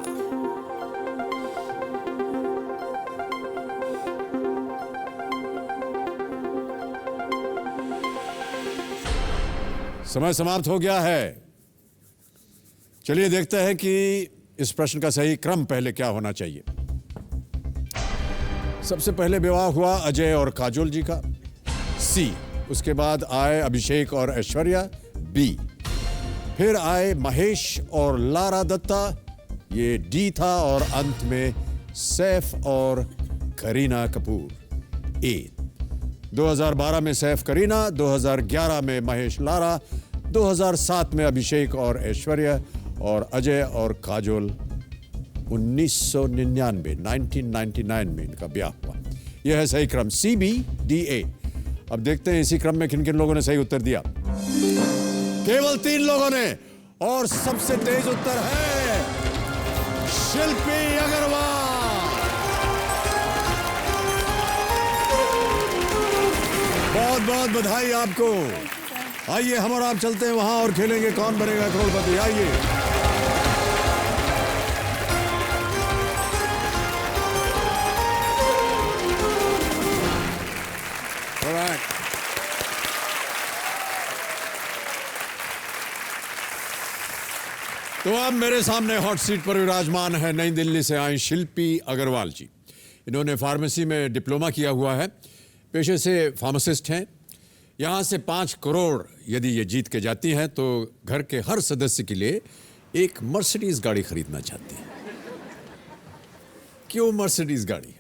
A: समय समाप्त हो गया है। चलिए देखते हैं कि इस प्रश्न का सही क्रम पहले क्या होना चाहिए। सबसे पहले विवाह हुआ अजय और काजोल जी का, सी। उसके बाद आए अभिषेक और ऐश्वर्या, बी। फिर आए महेश और लारा दत्ता, ये डी था। और अंत में सैफ और करीना कपूर, ए। 2012 में सैफ करीना, 2011 में महेश लारा, 2007 में अभिषेक और ऐश्वर्या, और अजय और काजोल 1999 में इनका ब्याह हुआ। यह है सही क्रम, सी, बी, डी, ए। अब देखते हैं इसी क्रम में किन किन लोगों ने सही उत्तर दिया। केवल 3 लोगों ने, और सबसे तेज उत्तर है शिल्पी अग्रवाल। बहुत बहुत बधाई आपको। आइए हम और आप चलते हैं वहां और खेलेंगे कौन बनेगा करोड़पति। आइए। तो अब मेरे सामने हॉट सीट पर विराजमान है नई दिल्ली से आई शिल्पी अग्रवाल जी। इन्होंने फार्मेसी में डिप्लोमा किया हुआ है, पेशे से फार्मासिस्ट हैं। यहाँ से 5 करोड़ यदि ये जीत के जाती हैं तो घर के हर सदस्य के लिए एक मर्सिडीज गाड़ी खरीदना चाहती हैं। क्यों मर्सिडीज गाड़ी?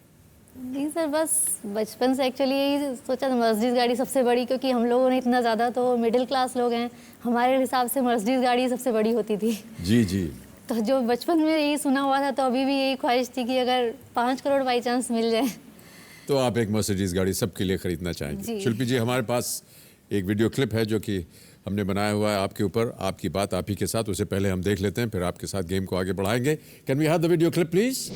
G: नहीं सर, बस बचपन से एक्चुअली यही सोचा था मर्सिडीज़ गाड़ी सबसे बड़ी, क्योंकि हम लोगों ने इतना ज़्यादा तो मिडिल क्लास लोग हैं, हमारे हिसाब से मर्सिडीज़ गाड़ी सबसे बड़ी होती थी।
A: जी जी।
G: तो जो बचपन में यही सुना हुआ था, तो अभी भी यही ख्वाहिश थी कि अगर 5 करोड़ बाई चांस मिल जाए
A: तो आप एक मर्सिडीज गाड़ी सबके लिए खरीदना चाहेंगे। शिल्पी जी, हमारे पास एक वीडियो क्लिप है जो कि हमने बनाया हुआ है आपके ऊपर, आपकी बात आप ही के साथ। उसे पहले हम देख लेते हैं, फिर आपके साथ गेम को आगे बढ़ाएंगे। Can we have the video clip please?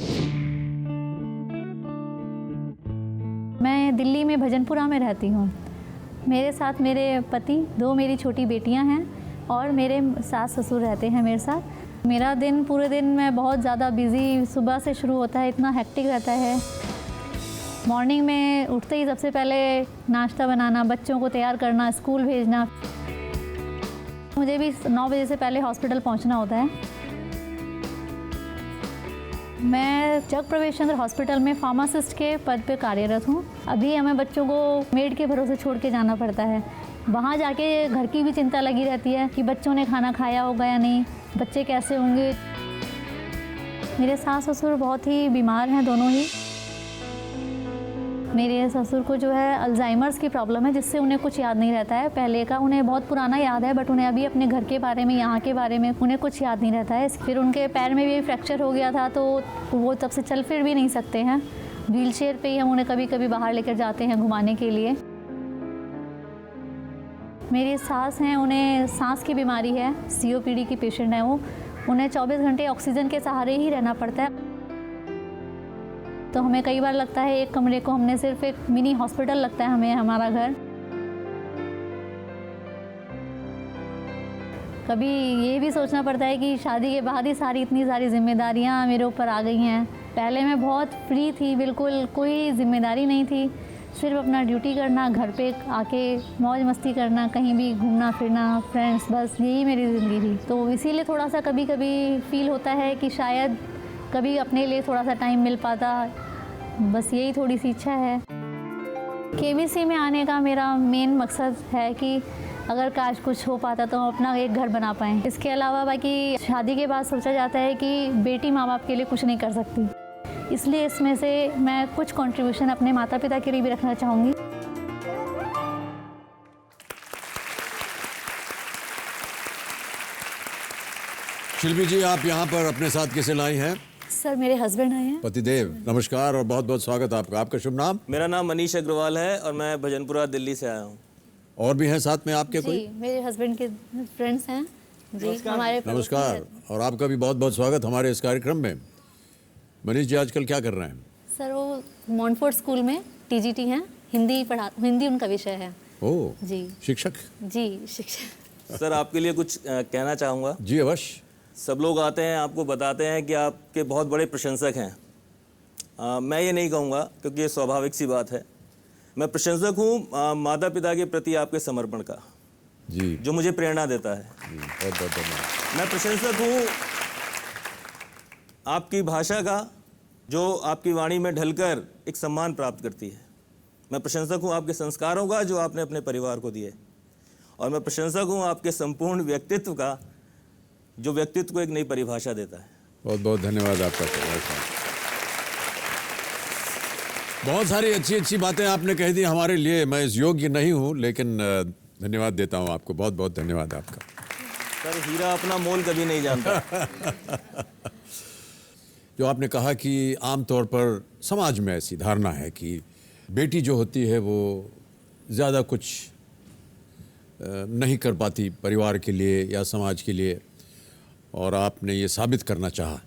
G: मैं दिल्ली में भजनपुरा में रहती हूँ। मेरे साथ मेरे पति, 2 मेरी छोटी बेटियाँ हैं और मेरे सास ससुर रहते हैं मेरे साथ। मेरा दिन, पूरे दिन मैं बहुत ज़्यादा बिज़ी सुबह से शुरू होता है, इतना हेक्टिक रहता है। मॉर्निंग में उठते ही सबसे पहले नाश्ता बनाना, बच्चों को तैयार करना, स्कूल भेजना। मुझे भी 9 बजे से पहले हॉस्पिटल पहुंचना होता है। मैं जग प्रवेशचंद्र हॉस्पिटल में फार्मासिस्ट के पद पे कार्यरत हूँ। अभी हमें बच्चों को मेड के भरोसे छोड़ के जाना पड़ता है। वहाँ जाके घर की भी चिंता लगी रहती है कि बच्चों ने खाना खाया होगा या नहीं, बच्चे कैसे होंगे। मेरे सास ससुर बहुत ही बीमार हैं, दोनों ही। मेरे ससुर को जो है अल्जाइमर्स की प्रॉब्लम है, जिससे उन्हें कुछ याद नहीं रहता है पहले का। उन्हें बहुत पुराना याद है, बट उन्हें अभी अपने घर के बारे में, यहाँ के बारे में उन्हें कुछ याद नहीं रहता है। फिर उनके पैर में भी फ्रैक्चर हो गया था, तो वो तब से चल फिर भी नहीं सकते हैं। व्हील चेयर पर ही हम उन्हें कभी कभी बाहर लेकर जाते हैं घुमाने के लिए। मेरी सास हैं, उन्हें सांस की बीमारी है, COPD की पेशेंट है वो। उन्हें 24 घंटे ऑक्सीजन के सहारे ही रहना पड़ता है। तो हमें कई बार लगता है एक कमरे को हमने सिर्फ एक मिनी हॉस्पिटल लगता है हमें, हमारा घर। कभी ये भी सोचना पड़ता है कि शादी के बाद ही इतनी सारी जिम्मेदारियां मेरे ऊपर आ गई हैं। पहले मैं बहुत फ्री थी, बिल्कुल कोई जिम्मेदारी नहीं थी। सिर्फ अपना ड्यूटी करना, घर पे आके मौज मस्ती करना, कहीं भी घूमना फिरना, फ्रेंड्स, बस यही मेरी ज़िंदगी थी। तो इसीलिए थोड़ा सा कभी कभी फील होता है कि शायद कभी अपने लिए थोड़ा सा टाइम मिल पाता, बस यही थोड़ी सी इच्छा है। केबीसी में आने का मेरा मेन मकसद है कि अगर काश कुछ हो पाता तो हम अपना एक घर बना पाएँ। इसके अलावा बाकी शादी के बाद सोचा जाता है कि बेटी माँ बाप के लिए कुछ नहीं कर सकती, इसलिए इसमें से मैं कुछ कंट्रीब्यूशन अपने माता पिता के लिए भी रखना चाहूँगी।
A: शिल्पी जी, आप यहाँ पर अपने साथ किसे लाई हैं?
G: सर मेरे हस्बैंड आए हैं।
A: पतिदेव, नमस्कार और बहुत बहुत स्वागत आपका। आपका शुभ नाम?
H: मेरा नाम मनीष अग्रवाल है और मैं भजनपुरा दिल्ली से आया हूँ।
A: और भी हैं साथ में आपके कोई?
G: जी, मेरे हस्बैंड के फ्रेंड्स हैं जी, हमारे पड़ोसी
A: नमस्कार
G: हैं।
A: और आपका भी बहुत बहुत स्वागत हमारे इस कार्यक्रम में। मनीष जी आजकल क्या कर रहे हैं?
G: सर वो मॉन्टफोर्ट स्कूल में टीजीटी हैं, हिंदी उनका विषय है।
A: ओह
G: जी
A: शिक्षक।
G: जी, शिक्षक।
H: सर आपके लिए कुछ कहना चाहूँगा।
A: जी अवश्य।
H: सब लोग आते हैं, आपको बताते हैं कि आपके बहुत बड़े प्रशंसक हैं। मैं ये नहीं कहूँगा क्योंकि ये स्वाभाविक सी बात है। मैं प्रशंसक हूँ माता पिता के प्रति आपके समर्पण का,
A: जी
H: जो मुझे प्रेरणा देता है।
A: बहुत बहुत धन्यवाद।
H: मैं प्रशंसक हूँ आपकी भाषा का, जो आपकी वाणी में ढलकर एक सम्मान प्राप्त करती है। मैं प्रशंसक हूँ आपके संस्कारों का, जो आपने अपने परिवार को दिए। और मैं प्रशंसक हूँ आपके संपूर्ण व्यक्तित्व का, जो व्यक्तित्व को एक नई परिभाषा देता है।
A: बहुत बहुत धन्यवाद आपका। बहुत सारी अच्छी अच्छी बातें आपने कह दी हमारे लिए। मैं इस योग्य नहीं हूँ, लेकिन धन्यवाद देता हूँ आपको। बहुत बहुत धन्यवाद आपका।
H: सर हीरा अपना मोल कभी नहीं जानता।
A: जो आपने कहा कि आमतौर पर समाज में ऐसी धारणा है कि बेटी जो होती है वो ज़्यादा कुछ नहीं कर पाती परिवार के लिए या समाज के लिए, और आपने ये साबित करना चाहा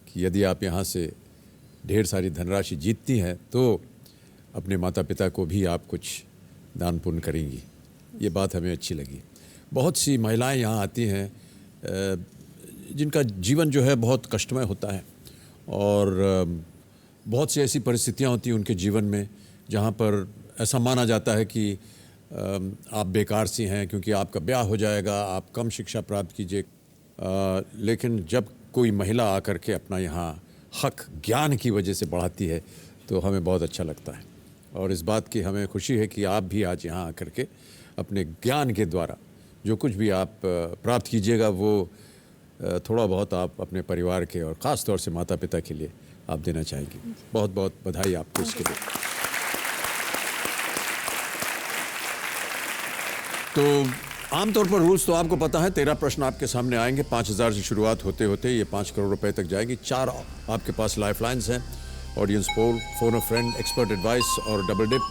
A: कि यदि आप यहाँ से ढेर सारी धनराशि जीतती हैं तो अपने माता पिता को भी आप कुछ दान पुण्य करेंगी। ये बात हमें अच्छी लगी। बहुत सी महिलाएं यहाँ आती हैं जिनका जीवन जो है बहुत कष्टमय होता है, और बहुत सी ऐसी परिस्थितियाँ होती हैं उनके जीवन में जहाँ पर ऐसा माना जाता है कि आप बेकार सी हैं क्योंकि आपका ब्याह हो जाएगा, आप कम शिक्षा प्राप्त कीजिए। लेकिन जब कोई महिला आकर के अपना यहाँ हक ज्ञान की वजह से बढ़ाती है तो हमें बहुत अच्छा लगता है, और इस बात की हमें खुशी है कि आप भी आज यहाँ आकर के अपने ज्ञान के द्वारा जो कुछ भी आप प्राप्त कीजिएगा वो थोड़ा बहुत आप अपने परिवार के और ख़ास तौर से माता पिता के लिए आप देना चाहेंगे। बहुत बहुत बधाई आपको इसके लिए। तो आमतौर पर रूल्स तो आपको पता है। 13 प्रश्न आपके सामने आएंगे। 5,000 से शुरुआत होते होते ये 5 करोड़ रुपए तक जाएगी। 4 आपके पास लाइफ लाइन्स हैं, ऑडियंस पोल, फोन अ फ्रेंड, एक्सपर्ट एडवाइस और डबल डिप।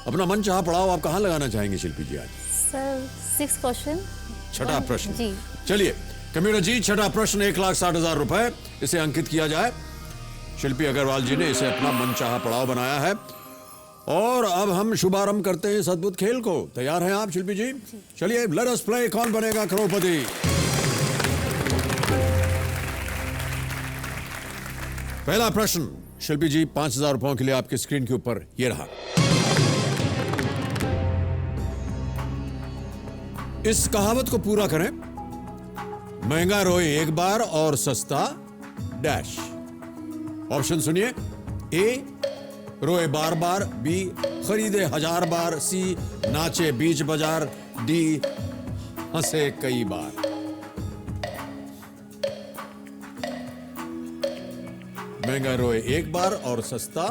A: अपना मन चाहा पड़ाव आप कहाँ लगाना चाहेंगे शिल्पी जी आज?
G: Sir 6 question.
A: छठा प्रश्न
G: जी।
A: चलिए कम्यूटर जी, छठा प्रश्न 1,60,000 रुपए, इसे अंकित किया जाए। शिल्पी अग्रवाल जी ने इसे अपना मनचाहा पड़ाव बनाया है, और अब हम शुभारंभ करते हैं इस अद्भुत खेल को। तैयार हैं आप शिल्पी जी? चलिए लेट अस प्ले कौन बनेगा करोड़पति। पहला प्रश्न शिल्पी जी 5,000 रुपयों के लिए आपकी स्क्रीन के ऊपर ये रहा। इस कहावत को पूरा करें। महंगा रोए एक बार और सस्ता डैश। ऑप्शन सुनिए। ए रोए बार बार, बी खरीदे 1000 बार, सी नाचे बीच बाजार, डी हंसे कई बार। महंगा रोए एक बार और सस्ता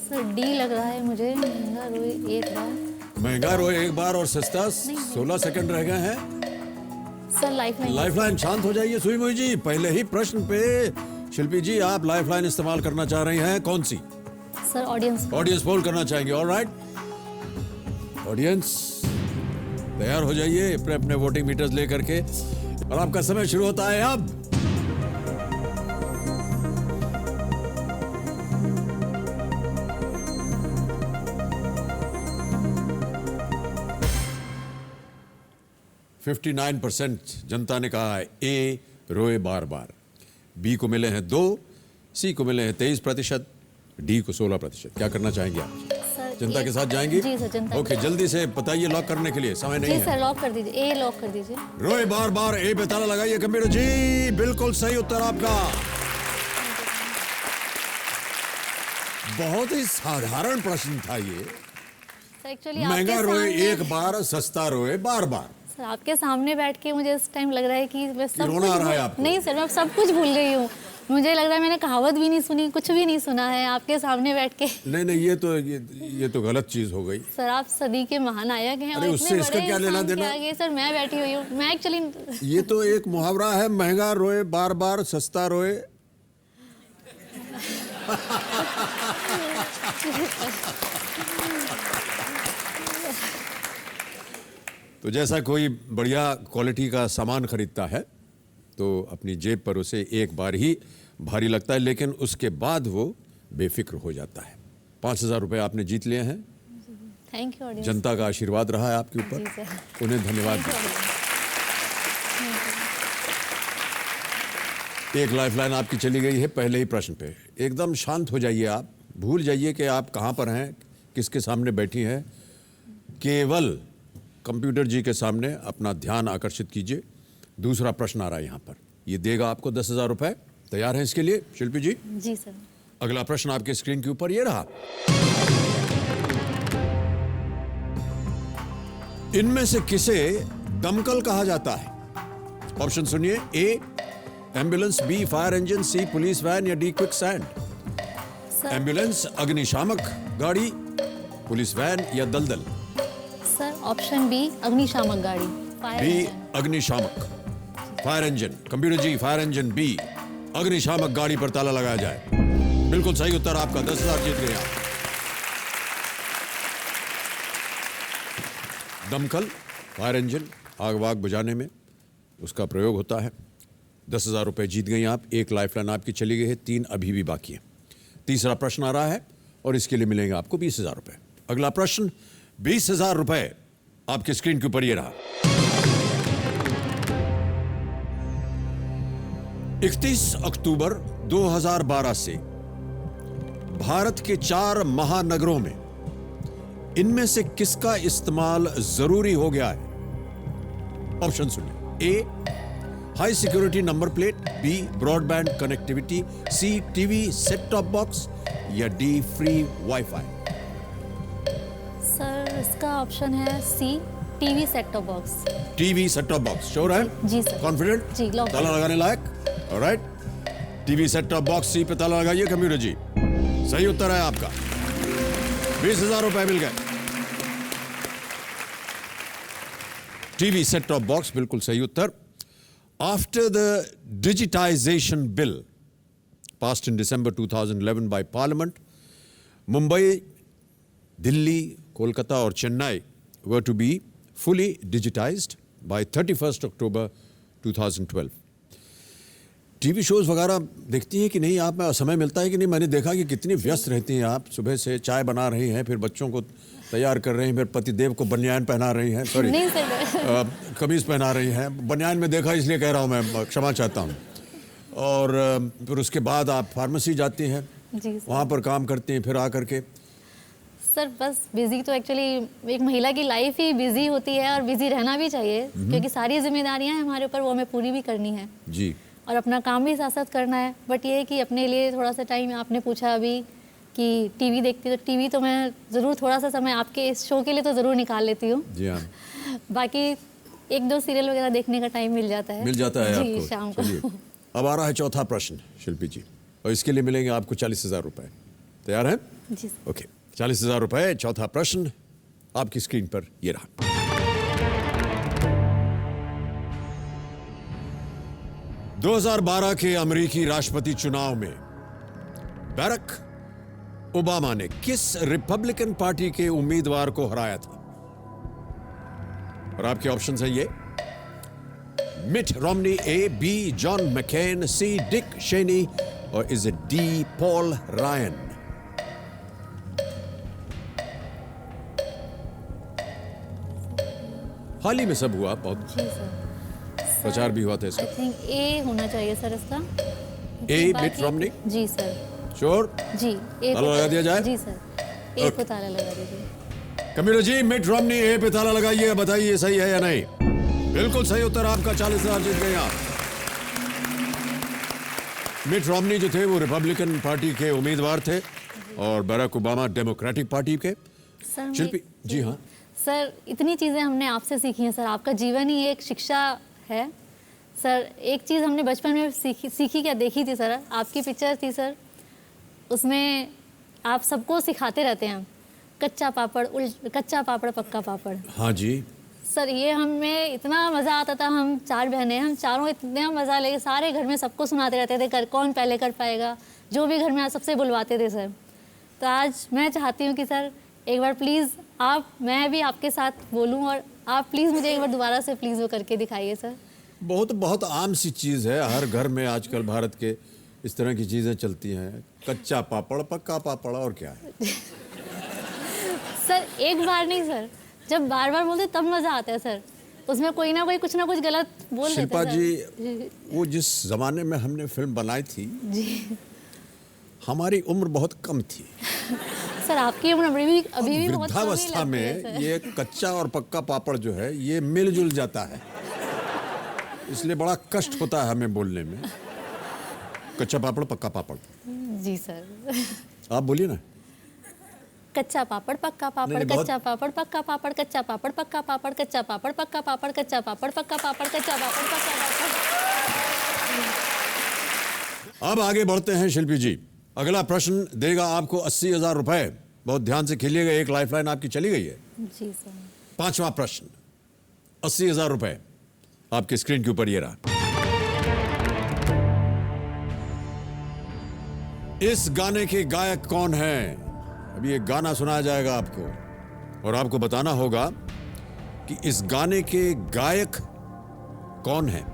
G: सर डी लग रहा है मुझे, महंगा रोए एक बार।
A: महंगा रोए एक बार और सस्ता। 16 सेकंड रह गए हैं।
G: Sir lifeline.
A: लाइफलाइन शांत हो जाइए सुई मुई जी। पहले ही प्रश्न पे शिल्पी जी आप लाइफलाइन इस्तेमाल करना चाह रही हैं, कौन सी?
G: Sir audience.
A: ऑडियंस पोल करना चाहेंगे। ऑलराइट, ऑडियंस तैयार हो जाइए अपने अपने वोटिंग मीटर्स लेकर के, और आपका समय शुरू होता है अब। 59% जनता ने कहा है ए, रोए बार बार। बी को मिले हैं 2, सी को मिले हैं 23%, डी को 16%। क्या करना चाहेंगे आप?
G: सर
A: जनता के साथ जाएंगे?
G: जी सर, जनता
A: ओके, जल्दी से बताइए, लॉक करने के लिए समय नहीं
G: जी
A: है।
G: सर, लॉक कर दीजिए, ए लॉक कर दीजिए।
A: रोए बार बार, ए पे ताला लगाइए कंप्यूटर जी। बिल्कुल सही उत्तर आपका। बहुत ही साधारण प्रश्न था ये।
G: सर एक्चुअली
A: महंगा रोए एक बार, सस्ता रोए बार बार।
G: सर आपके सामने बैठ के मुझे इस टाइम लग रहा है कि मैं सब
A: रोना आ रहा है आपको?
G: नहीं सर, मैं सब कुछ भूल गई हूँ। मुझे लग रहा है मैंने कहावत भी नहीं सुनी, कुछ भी नहीं सुना है आपके सामने बैठ के।
A: नहीं, ये तो गलत चीज हो गई।
G: सर आप सदी के महानायक हैं।
A: अरे
G: और
A: उससे
G: इतने
A: इसका
G: बड़े
A: क्या लेना
G: इंसान के
A: देना?
G: आगे सर मैं बैठी हुई हूँ। मैं एक्चुअली
A: ये तो एक मुहावरा है, महंगा रोए बार बार, सस्ता रोए। तो जैसा कोई बढ़िया क्वालिटी का सामान खरीदता है तो अपनी जेब पर उसे एक बार ही भारी लगता है, लेकिन उसके बाद वो बेफिक्र हो जाता है। 5,000 रुपये आपने जीत लिए हैं।
G: Thank you audience.
A: जनता का आशीर्वाद रहा है आपके
G: जी
A: ऊपर,
G: सर।
A: उन्हें धन्यवाद
G: Thank you,
A: दीजिए।
G: audience.
A: एक लाइफलाइन आपकी चली गई है पहले ही प्रश्न पे। एकदम शांत हो जाइए, आप भूल जाइए कि आप कहाँ पर हैं, किसके सामने बैठी हैं। केवल कंप्यूटर जी के सामने अपना ध्यान आकर्षित कीजिए। दूसरा प्रश्न आ रहा है यहाँ पर, ये देगा आपको 10,000 रुपये। तैयार हैं इसके लिए शिल्पी जी?
G: जी सर।
A: अगला प्रश्न आपके स्क्रीन के ऊपर ये रहा। इनमें से किसे दमकल कहा जाता है? ऑप्शन सुनिए। ए एम्बुलेंस, बी फायर इंजन, सी पुलिस वैन या D quick sand.
G: Sir
A: ambulance अग्निशामक गाड़ी, पुलिस वैन या दलदल।
G: सर ऑप्शन बी अग्निशामक गाड़ी, फायर
A: बी
G: इंजन।
A: अग्निशामक, फायर इंजन। कंप्यूटर जी, फायर इंजन बी अग्निशामक गाड़ी पर ताला लगाया जाए। बिल्कुल सही उत्तर आपका। 10,000 जीत गए आप। दमकल, फायर इंजन, आग वाग बुझाने में उसका प्रयोग होता है। 10,000 रुपये जीत गई आप। एक लाइफलाइन आपकी चली गई है, 3 अभी भी बाकी है। तीसरा प्रश्न आ रहा है और इसके लिए मिलेंगे आपको 20,000 रुपये। अगला प्रश्न 20,000 रुपये आपके स्क्रीन के ऊपर ये रहा। 31 अक्टूबर 2012 से भारत के 4 महानगरों में इनमें से किसका इस्तेमाल जरूरी हो गया है? ऑप्शन सुनिए। A high security number plate, B broadband connectivity, C TV set top box या डी फ्री वाईफाई।
G: सर इसका ऑप्शन है C TV set top box.
A: TV set top box sure है?
G: जी सर।
A: कॉन्फिडेंट?
G: जी, lock.
A: ताला लगाने लायक? Alright, TV set top box C पे ताला लगाइए कंप्यूटर जी। सही उत्तर है आपका। 20,000 रुपए मिल गए। टीवी सेट टॉप बॉक्स बिल्कुल सही उत्तर। After the digitization bill passed in December 2011 by Parliament, Mumbai, Delhi, Kolkata और Chennai were to be fully digitized by 31st October 2012. TV shows वगैरह देखती हैं कि नहीं आप? में समय मिलता है कि नहीं? मैंने देखा कि कितनी व्यस्त रहती हैं आप। सुबह से चाय बना रही हैं, फिर बच्चों को तैयार कर रही हैं, फिर पतिदेव को बनियान पहना रही हैं, सॉरी
G: नहीं सर।
A: कमीज पहना रही हैं। बनियान में देखा इसलिए कह रहा हूँ मैं, क्षमा चाहता हूँ। और फिर उसके बाद आप फार्मेसी जाती हैं,
G: जी सर।
A: वहाँ पर काम करती हैं, फिर आकर के
G: सर बस बिजी तो एक्चुअली एक महिला की लाइफ ही बिजी होती है और बिजी रहना भी चाहिए, क्योंकि सारी जिम्मेदारियां हैं हमारे ऊपर, वो हमें पूरी भी करनी है
A: जी।
G: और अपना काम भी साथ साथ करना है। बट ये है कि अपने लिए थोड़ा सा टाइम, आपने पूछा अभी कि टीवी देखती, तो टीवी तो मैं ज़रूर थोड़ा सा समय आपके इस शो के लिए तो ज़रूर निकाल लेती हूँ।
A: जी हाँ,
G: बाकी 1-2 सीरियल वगैरह देखने का टाइम मिल जाता है।
A: मिल जाता है
G: जी,
A: आपको।
G: शाम को।
A: चलिए, अब आ रहा है चौथा प्रश्न शिल्पी जी, और इसके लिए मिलेंगे आपको 40,000 रुपये। तैयार हैं?
G: जी सर।
A: ओके, 40,000 रुपये। चौथा प्रश्न आपकी स्क्रीन पर ये रहा। 2012 के अमेरिकी राष्ट्रपति चुनाव में बैरक ओबामा ने किस रिपब्लिकन पार्टी के उम्मीदवार को हराया था? और आपके ऑप्शंस हैं ये: Mitt Romney, A B John McCain, C Dick Cheney और is it D Paul Ryan? हाल ही में सब हुआ, बहुत
G: जी सर।
A: प्रचार भी हुआ था
G: आई
A: इसका।
G: थिंक ए होना चाहिए सर इसका।
A: ए
G: बाकी-
A: मिट रोमनी?
G: जी सर।
A: श्योर?
G: जी ए
A: ताला लगा दिया जाए?
G: जी सर, ए को ताला लगा दीजिए।
A: कंप्यूटर जी, मिट रोमनी ए पे ताला लगाइए, बताइए सही है या नहीं। बिल्कुल सही उत्तर आपका, 40,000 जीत गए आप। मिट रोमनी जो थे वो रिपब्लिकन पार्टी के उम्मीदवार थे और बराक ओबामा डेमोक्रेटिक पार्टी के।
G: सर
A: शिल्पी जी, हाँ
G: सर, इतनी चीज़ें हमने आपसे सीखी हैं सर, आपका जीवन ही एक शिक्षा है सर। एक चीज़ हमने बचपन में सीखी क्या देखी थी सर, आपकी पिक्चर थी सर, उसमें आप सबको सिखाते रहते हैं कच्चा पापड़ पक्का पापड़।
A: हाँ जी।
G: सर ये हमें इतना मज़ा आता था, हम 4 बहनें, हम चारों इतना मज़ा लेके सारे घर में सबको सुनाते रहते थे, कौन पहले कर पाएगा, जो भी घर में सबसे बुलवाते थे सर। तो आज मैं चाहती हूँ कि सर एक बार प्लीज़ मैं भी आपके साथ बोलूँ और आप प्लीज़ मुझे एक बार दोबारा से प्लीज़ वो करके दिखाइए सर।
A: बहुत बहुत आम सी चीज़ है, हर घर में आजकल भारत के इस तरह की चीज़ें चलती हैं, कच्चा पापड़ पक्का पापड़, और क्या है।
G: सर एक बार नहीं सर, जब बार बार बोलते तब मज़ा आता है सर, उसमें कोई ना कोई कुछ ना कुछ गलत बोल देता
A: शिल्पा
G: है
A: जी, वो जिस ज़माने में हमने फिल्म बनाई थी
G: जी
A: हमारी उम्र बहुत कम थी।
G: सर आपकी उम्र अभी भी बहुत कम ही
A: वृद्धावस्था
G: लगती है
A: में
G: सर।
A: ये कच्चा और पक्का पापड़ जो है ये मिलजुल जाता है, इसलिए बड़ा कष्ट होता है हमें बोलने में। कच्चा पापड़ पक्का पापड़।
G: जी सर।
A: आप बोलिए ना।
G: कच्चा पापड़ पक्का पापड़,
A: नहीं, बहुत-
G: कच्चा पापड़ पक्का पापड़, कच्चा पापड़ पक्का पापड़, कच्चा पापड़ पक्का पापड़, कच्चा पापड़ पक्का पापड़, कच्चा पापड़ पक्का पापड़।
A: अब आगे बढ़ते हैं शिल्पी जी। अगला प्रश्न देगा आपको 80,000 रुपए। बहुत ध्यान से खेलिएगा, एक लाइफलाइन आपकी चली गई है।
G: जी सर।
A: 5वां प्रश्न, 80,000 रुपए आपकी स्क्रीन के ऊपर ये रहा। इस गाने के गायक कौन हैं? अभी एक गाना सुनाया जाएगा आपको और आपको बताना होगा कि इस गाने के गायक कौन हैं।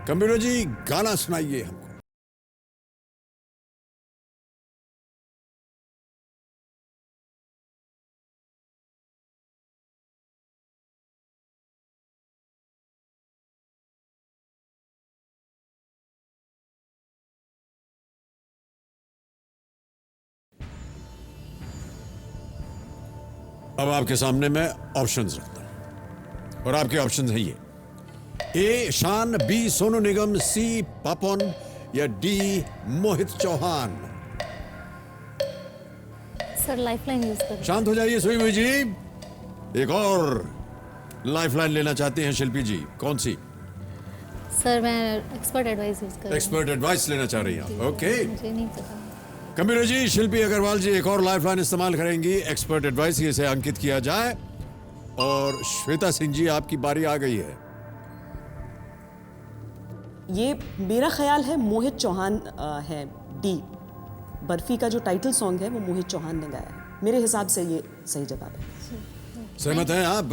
A: कंप्यूटर जी गाना सुनाइए हमको। अब आपके सामने मैं ऑप्शंस रखता हूं और आपके ऑप्शंस हैं ये: ए शान, बी सोनू निगम, सी पापन या D Mohit Chauhan.
G: Sir lifeline use करें।
A: शांत हो जाइए सुई जी। एक और लाइफलाइन लेना चाहते हैं शिल्पी जी, कौन सी?
G: सर मैं एक्सपर्ट एडवाइस यूज कर
A: एक्सपर्ट एडवाइस लेना चाह रही हैं, ओके।
G: मुझे नहीं पता।
A: कंप्यूटर जी, शिल्पी अग्रवाल जी एक और लाइफलाइन इस्तेमाल करेंगी, एक्सपर्ट एडवाइस, इसे अंकित किया जाए। और श्वेता सिंह जी आपकी बारी आ गई है।
D: ये मेरा ख्याल है मोहित चौहान है, डी। बर्फी का जो टाइटल सॉन्ग है वो मोहित चौहान ने गाया है, मेरे हिसाब से ये सही जवाब है।
A: सहमत हैं आप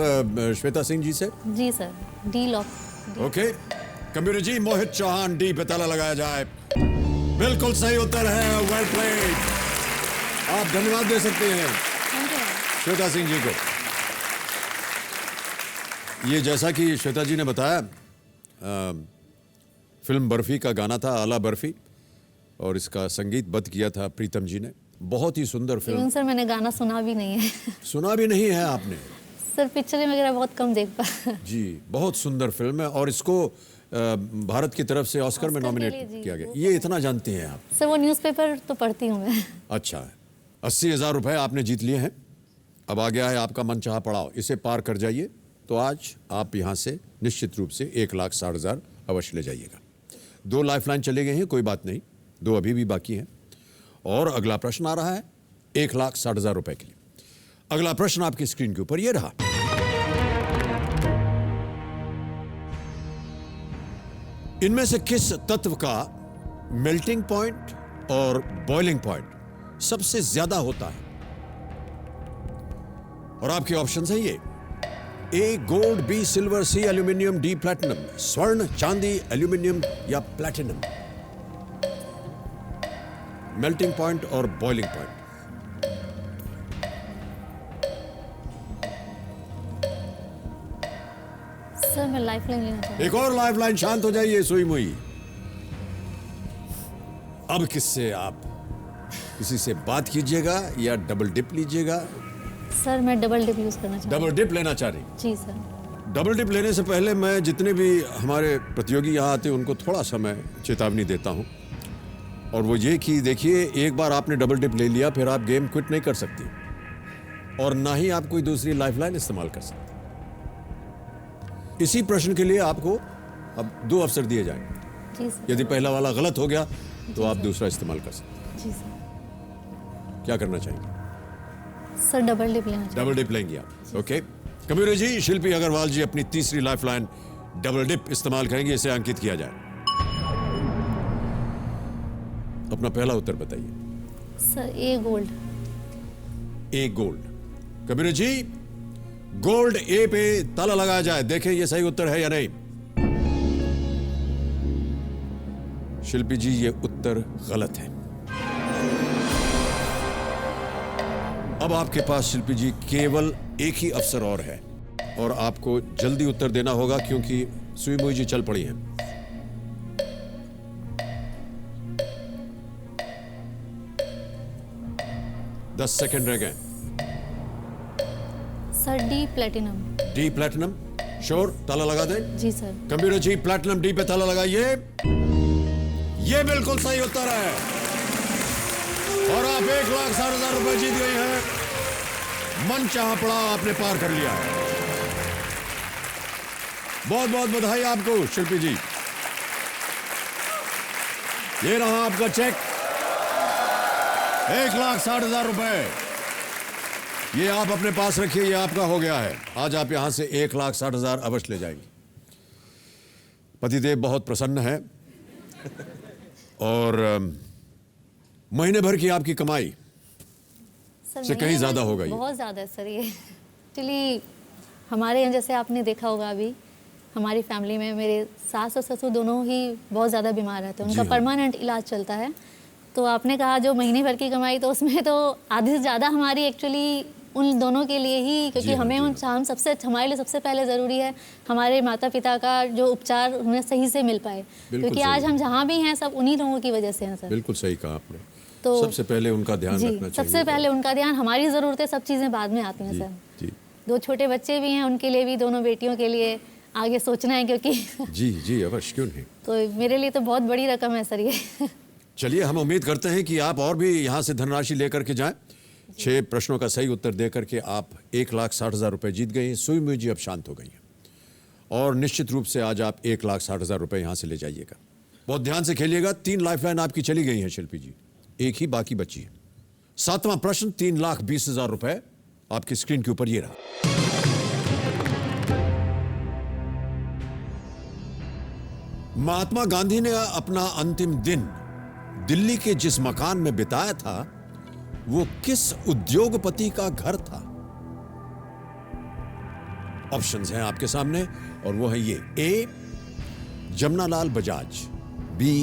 A: श्वेता सिंह जी से?
G: जी sir, D lock.
A: Okay computer ji, Mohit Chauhan, D पे ताला लगाया जाए। बिल्कुल सही उत्तर है, वेल प्लेड। आप धन्यवाद दे सकते हैं श्वेता सिंह जी को। ये जैसा कि श्वेता जी ने बताया, फिल्म बर्फी का गाना था आला बर्फी और इसका संगीतबद्ध किया था प्रीतम जी ने। बहुत ही सुंदर फिल्म।
G: सर मैंने गाना सुना भी नहीं है।
A: सुना भी नहीं है आपने?
G: सर पिक्चरें वगैरह बहुत कम देख पा।
A: जी, बहुत सुंदर फिल्म है और इसको भारत की तरफ से ऑस्कर में नॉमिनेट किया गया। ये इतना जानते हैं आप?
G: सर वो न्यूज़पेपर तो पढ़ती हूँ मैं।
A: अच्छा, 80,000 रुपए आपने जीत लिए हैं। अब आ गया है आपका मनचाहा पड़ाव, इसे पार कर जाइए तो आज आप यहाँ से निश्चित रूप से 1,60,000 अवश्य ले जाइएगा। 2 लाइफलाइन चले गए हैं, कोई बात नहीं, 2 अभी भी बाकी हैं। और अगला प्रश्न आ रहा है 1,60,000 रुपए के लिए। अगला प्रश्न आपकी स्क्रीन के ऊपर ये रहा। इनमें से किस तत्व का मेल्टिंग पॉइंट और बॉइलिंग पॉइंट सबसे ज्यादा होता है? और आपके ऑप्शंस हैं ये: ए गोल्ड, बी सिल्वर, सी एल्यूमिनियम, डी प्लैटिनम। स्वर्ण, चांदी, एल्यूमिनियम या प्लैटिनम? मेल्टिंग पॉइंट और बॉइलिंग पॉइंट।
G: सर मैं लाइफ लाइन लेना चाहूँगी।
A: एक और लाइफ लाइन। शांत हो जाइए सुई मुई। अब किससे आप किसी से बात कीजिएगा या डबल डिप लीजिएगा?
G: सर मैं डबल डिप यूज़ करना चाहूँगी।
A: डबल डिप लेना चाह रही?
G: जी सर।
A: डबल डिप लेने से पहले मैं जितने भी हमारे प्रतियोगी यहाँ आते हैं उनको थोड़ा सा मैं चेतावनी देता हूँ, और वो ये कि देखिए, एक बार आपने डबल डिप ले लिया फिर आप गेम क्विट नहीं कर सकती, और ना ही आप कोई दूसरी लाइफलाइन इस्तेमाल कर सकते। इसी प्रश्न के लिए आपको अब 2 अवसर दिए जाएंगे।
G: जी सर।
A: यदि पहला वाला गलत हो गया तो आप दूसरा इस्तेमाल कर सकते।
G: जी सर।
A: क्या करना चाहिए?
G: सर डबल डिप लेना चाहूँगी।
A: डबल डिप लेंगे आप? ओके। कबीर जी, शिल्पी अग्रवाल जी अपनी तीसरी लाइफलाइन डबल डिप इस्तेमाल करेंगे, इसे अंकित किया जाए। अपना पहला उत्तर बताइए।
G: सर ए गोल्ड।
A: ए गोल्ड। कबीर जी, गोल्ड ए पे ताला लगाया जाए, देखें ये सही उत्तर है या नहीं। शिल्पी जी, ये उत्तर गलत है। अब आपके पास शिल्पी जी केवल एक ही अवसर और है, और आपको जल्दी उत्तर देना होगा क्योंकि सुई मुई जी चल पड़ी हैं। दस सेकंड रह गए।
G: Sir D platinum.
A: D platinum? Sure? ताला लगा दें?
G: जी सर।
A: कंप्यूटर जी, प्लैटिनम डी पे ताला लगाइए। ये बिल्कुल सही उत्तर है, और आप 1,60,000 रुपए जीत गई हैं। मन चाहा पड़ा आपने पार कर लिया है। बहुत बहुत बधाई आपको शिल्पी जी। ये रहा आपका चेक, 1,60,000 रुपए। ये आप अपने पास रखिए, ये आपका हो गया है। आज आप यहां से 1,60,000 अवश्य ले जाएंगे। पतिदेव बहुत प्रसन्न है, और महीने भर की आपकी कमाई
G: सर
A: से कहीं ज्यादा हो गई।
G: बहुत ज़्यादा है सर ये। एक्चुअली हमारे यहाँ जैसे आपने देखा होगा, अभी हमारी फैमिली में मेरे सास और ससुर दोनों ही बहुत ज़्यादा बीमार रहते हैं, उनका
A: जी हाँ।
G: परमानेंट इलाज चलता है। तो आपने कहा जो महीने भर की कमाई, तो उसमें तो आधी से ज़्यादा हमारी एक्चुअली उन दोनों के लिए ही, क्योंकि
A: जी हाँ,
G: हमें
A: जी
G: हम सबसे हमारे लिए सबसे पहले ज़रूरी है हमारे माता पिता का जो उपचार उन्हें सही से मिल पाए, क्योंकि
A: सही।
G: आज हम जहाँ भी हैं सब उन्हीं लोगों की वजह से हैं सर।
A: बिल्कुल सही कहा आपने।
G: तो
A: सबसे पहले उनका ध्यान
G: जी,
A: रखना चाहिए।
G: सबसे पहले उनका ध्यान, हमारी ज़रूरतें सब चीज़ें बाद में आती हैं
A: जी,
G: सर।
A: जी
G: 2 छोटे बच्चे भी हैं, उनके लिए भी, दोनों बेटियों के लिए आगे सोचना है, क्योंकि
A: जी जी अवश्य, क्यों नहीं।
G: तो मेरे लिए तो बहुत बड़ी रकम है सर ये।
A: चलिए, हम उम्मीद करते हैं कि आप और भी यहाँ से धनराशि लेकर के जाएं। 6 प्रश्नों का सही उत्तर देकर के आप 1,60,000 रुपए जीत गई हैं। सुई मुई जी अब शांत हो गई हैं, और निश्चित रूप से आज आप 1,60,000 रुपए यहाँ से ले जाइएगा। बहुत ध्यान से खेलिएगा। 3 लाइफलाइन आपकी चली गई हैं शिल्पी जी, एक ही बाकी बची है। 7वां प्रश्न, 3,20,000 रुपए आपकी स्क्रीन के ऊपर ये रहा। महात्मा गांधी ने अपना अंतिम दिन दिल्ली के जिस मकान में बिताया था, वो किस उद्योगपति का घर था? ऑप्शंस हैं आपके सामने, और वो है ये। ए, जमनालाल बजाज, बी,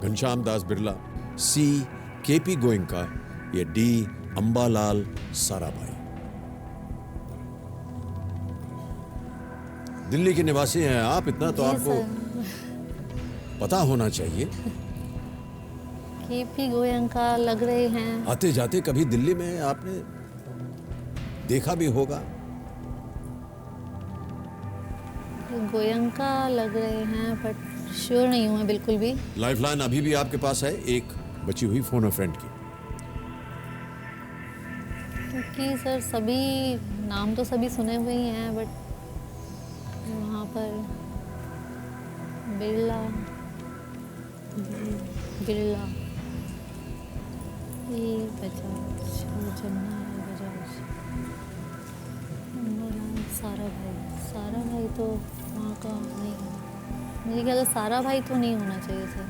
A: घनश्याम दास बिरला, सी, केपी गोयनका, या डी, अंबालाल साराभाई। दिल्ली के निवासी हैं आप, इतना तो
G: जी
A: आपको
G: सर।
A: पता होना चाहिए।
G: केपी गोयनका लग रहे हैं।
A: आते जाते कभी दिल्ली में आपने देखा भी होगा।
G: गोयनका लग रहे हैं, बट श्योर नहीं हूँ मैं बिल्कुल भी।
A: लाइफलाइन अभी भी आपके पास है, एक बची हुई फोन अ फ्रेंड की।
G: क्योंकि सर सभी नाम तो सभी सुने हुए ही हैं, बट वहाँ पर बिरला, ये बजाज, जमुना बजाज, सारा भाई तो वहाँ का नहीं है। मुझे ख्याल है सारा भाई तो नहीं होना चाहिए सर।